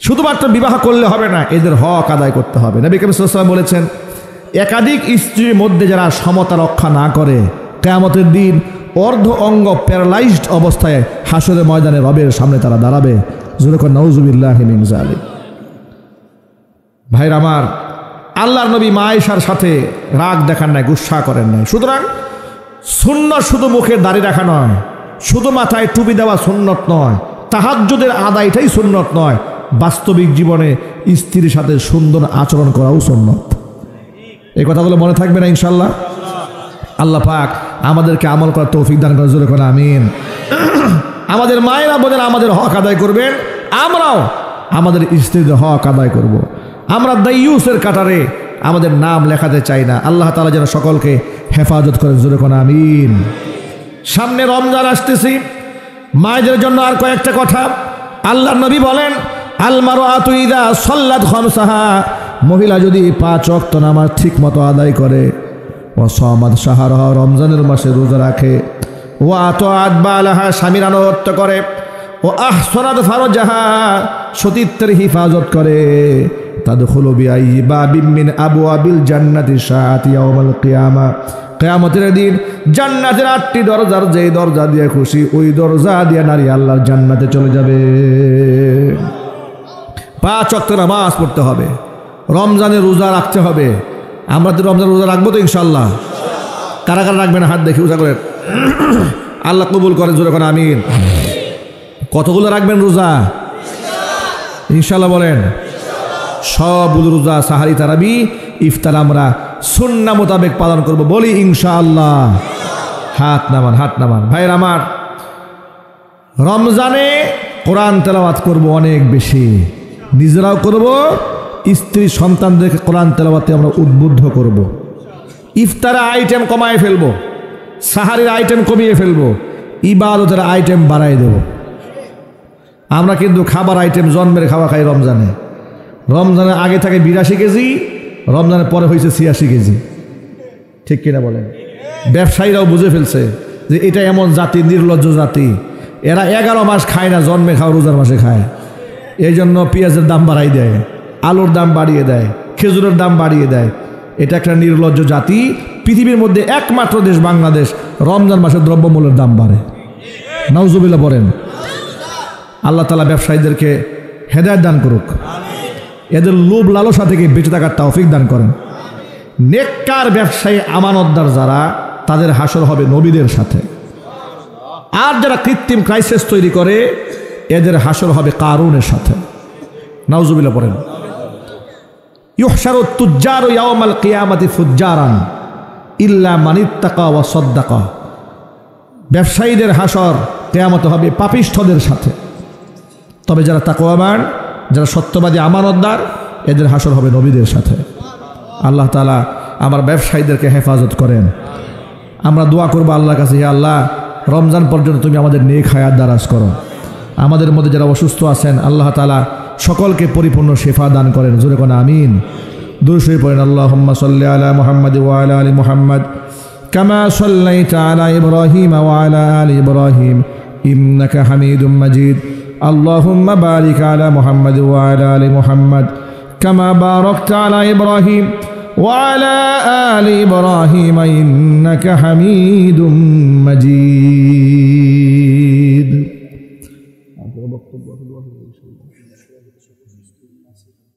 শুধুমাত্র বিবাহ করলে হবে না, এদের হক আদায় করতে হবে। নবী করিম সাল্লাল্লাহু আলাইহি ওয়াসাল্লাম বলেছেন, একাধিক স্ত্রীর মধ্যে যারা সমতা রক্ষা না করে, কিয়ামতের দিন অর্ধ অঙ্গ প্যারালাইজড অবস্থায় হাসরের ময়দানে রবের সামনে তারা দাঁড়াবে। যুরকুন নাউযুবিল্লাহি মিন যালিক। ভাইরা আমার, আল্লাহর নবী মা আয়েশার সাথে রাগ দেখান নাই, গুসা করেন নাই। সুতরাং সুন্নত শুধু মুখে দাড়ি রাখা নয়, শুধু মাথায় টুপি দেওয়া সুন্নত নয়, তাহাজ্জুদের আদায়টাই সুন্নত নয়, বাস্তবিক জীবনে স্ত্রীর সাথে সুন্দর আচরণ করাও সুন্নত। এই কথাগুলো মনে থাকবে না ইনশাল্লাহ? আল্লাহ পাক আমাদেরকে আমল করার তৌফিক দান করেন, জোরে করে আমিন। আমাদের মায়েরা বোনেরা আমাদের হক আদায় করবেন, আমরাও আমাদের স্ত্রীদের হক আদায় করব। আমরা দাইয়ুসের কাতারে আমাদের নাম লেখাতে চাই না। আল্লাহ তাআলা যেন সকলকে হেফাজত করেন, জোরে করে আমিন। সামনে রমজান আসতেছি, মায়েদের জন্য আর কয়েকটা কথা। আল্লাহর নবী বলেন, আল মারআতু ইযা সাল্লাত খামসাহা, মহিলা যদি 5 ওয়াক্ত নামাজ ঠিক মতো আদায় করে, ও সামাদ শাহরাহা, রমজানের মাসে রোজা রাখে, ও আতাআত বালাহা, স্বামীর আনুগত্য করে, ও আহসানাত ফারজাহা, সতীত্বের হিফাজত করে, তাদখুলু বিআইয়ি বাবিন মিন আবওয়াবিল জান্নাতি শাআতি ইয়াউমাল কিয়ামা, কিয়ামতের দিন জান্নাতের 8টি দরজার যেই দরজা দিয়ে খুশি ওই দরজা দিয়ে নারী আল্লাহর জান্নাতে চলে যাবে। 5 ওয়াক্ত নামাজ পড়তে হবে, রমজানে রোজা রাখতে হবে। আমরা তো রমজান রোজা রাখবো তো ইনশাল্লাহ। কারা কারা রাখবেন হাত দেখি উজা করেন। আল্লাহ কবুল করেন, জোরে করেন আমিন। কতগুলো রাখবেন রোজা ইনশাল্লাহ বলেন? সবগুলো রোজা, সাহারি, তারাবি, ইফতার আমরা সুন্নাহ মোতাবেক পালন করব, বলি ইনশাআল্লাহ। হাত নামান, হাত নামান। ভাইয়ের আমার, রমজানে কোরআন তেলাওয়াত করব অনেক বেশি, নিজেরাও করব, স্ত্রী সন্তানদেরকে কোরআন তেলাওয়াতে আমরা উদ্বুদ্ধ করব। ইফতারের আইটেম কমায় ফেলবো, সাহারির আইটেম কমিয়ে ফেলবো, ইবাদতের আইটেম বাড়াই দেব। আমরা কিন্তু খাবার আইটেম জন্মের খাওয়া খাই রমজানে। রমজানের আগে থাকে 82 কেজি, রমজানের পরে হয়েছে 86 কেজি। ঠিক কিনা বলেন? ব্যবসায়ীরাও বুঝে ফেলছে যে এটা এমন জাতি, নির্লজ্জ জাতি, এরা 11 মাস খায় না, জন্মে খাওয়া রোজার মাসে খায়। এই জন্য পেঁয়াজের দাম বাড়াই দেয়, আলুর দাম বাড়িয়ে দেয়, খেজুরের দাম বাড়িয়ে দেয়। এটা একটা নির্লজ্জ জাতি। পৃথিবীর মধ্যে একমাত্র দেশ বাংলাদেশ, রমজান মাসে দ্রব্যমূল্যের দাম বাড়ে। নাউজুবিল্লাহ বলেন। আল্লাহ তাআলা ব্যবসায়ীদেরকে হেদায়েত দান করুক, এদের লোভ লালসা থেকে বেঁচে থাকার তৌফিক দান করেন। নেককার ব্যবসায়ী, আমানতদার যারা, তাদের হাসর হবে নবীদের সাথে। আর যারা কৃত্রিম ক্রাইসিস তৈরি করে, এদের হাসর হবে কারুনের সাথে। নাউজুবিল্লাহ পড়েন। ইউহশারুত তুজ্জারু ইয়াওমাল কিয়ামাতি ফুজ্জারান ইল্লা মান ইত্তাকা ওয়া সাদ্দাকা। ব্যবসায়ীদের হাসর কিয়ামতে হবে পাপিষ্ঠদের সাথে, তবে যারা তাকওয়াবান, যারা সত্যবাদী, আমানতদার, এদের হাসর হবে নবীদের সাথে। আল্লাহ তাআলা আমার ব্যবসায়ীদেরকে হেফাজত করেন। আমরা দোয়া করবো আল্লাহর কাছে, হে আল্লাহ, রমজান পর্যন্ত তুমি আমাদের নেক হায়াত দারাজ করো। আমাদের মধ্যে যারা অসুস্থ আছেন, আল্লাহ তাআলা সকলকে পরিপূর্ণ শেফা দান করেন। জোরে কোন আমিন। দুরূদ শরীফ পড়েন। আল্লাহুম্মা সাল্লি আলা মুহাম্মাদ ওয়া আলা আলি মুহাম্মাদ কামা সাল্লাইতা আলা ইব্রাহিম ওয়া আলা আলি ইব্রাহিম ইন্নাকা হামিদুম মাজিদ। আল্লাহুম্মা বারিক আলা মুহাম্মাদ ওয়া আলা আলি মুহাম্মাদ কামা বারাকতা আলা ইব্রাহিম ওয়া আলা আলি ইব্রাহিম ইন্নাকা হামিদুম মাজিদ।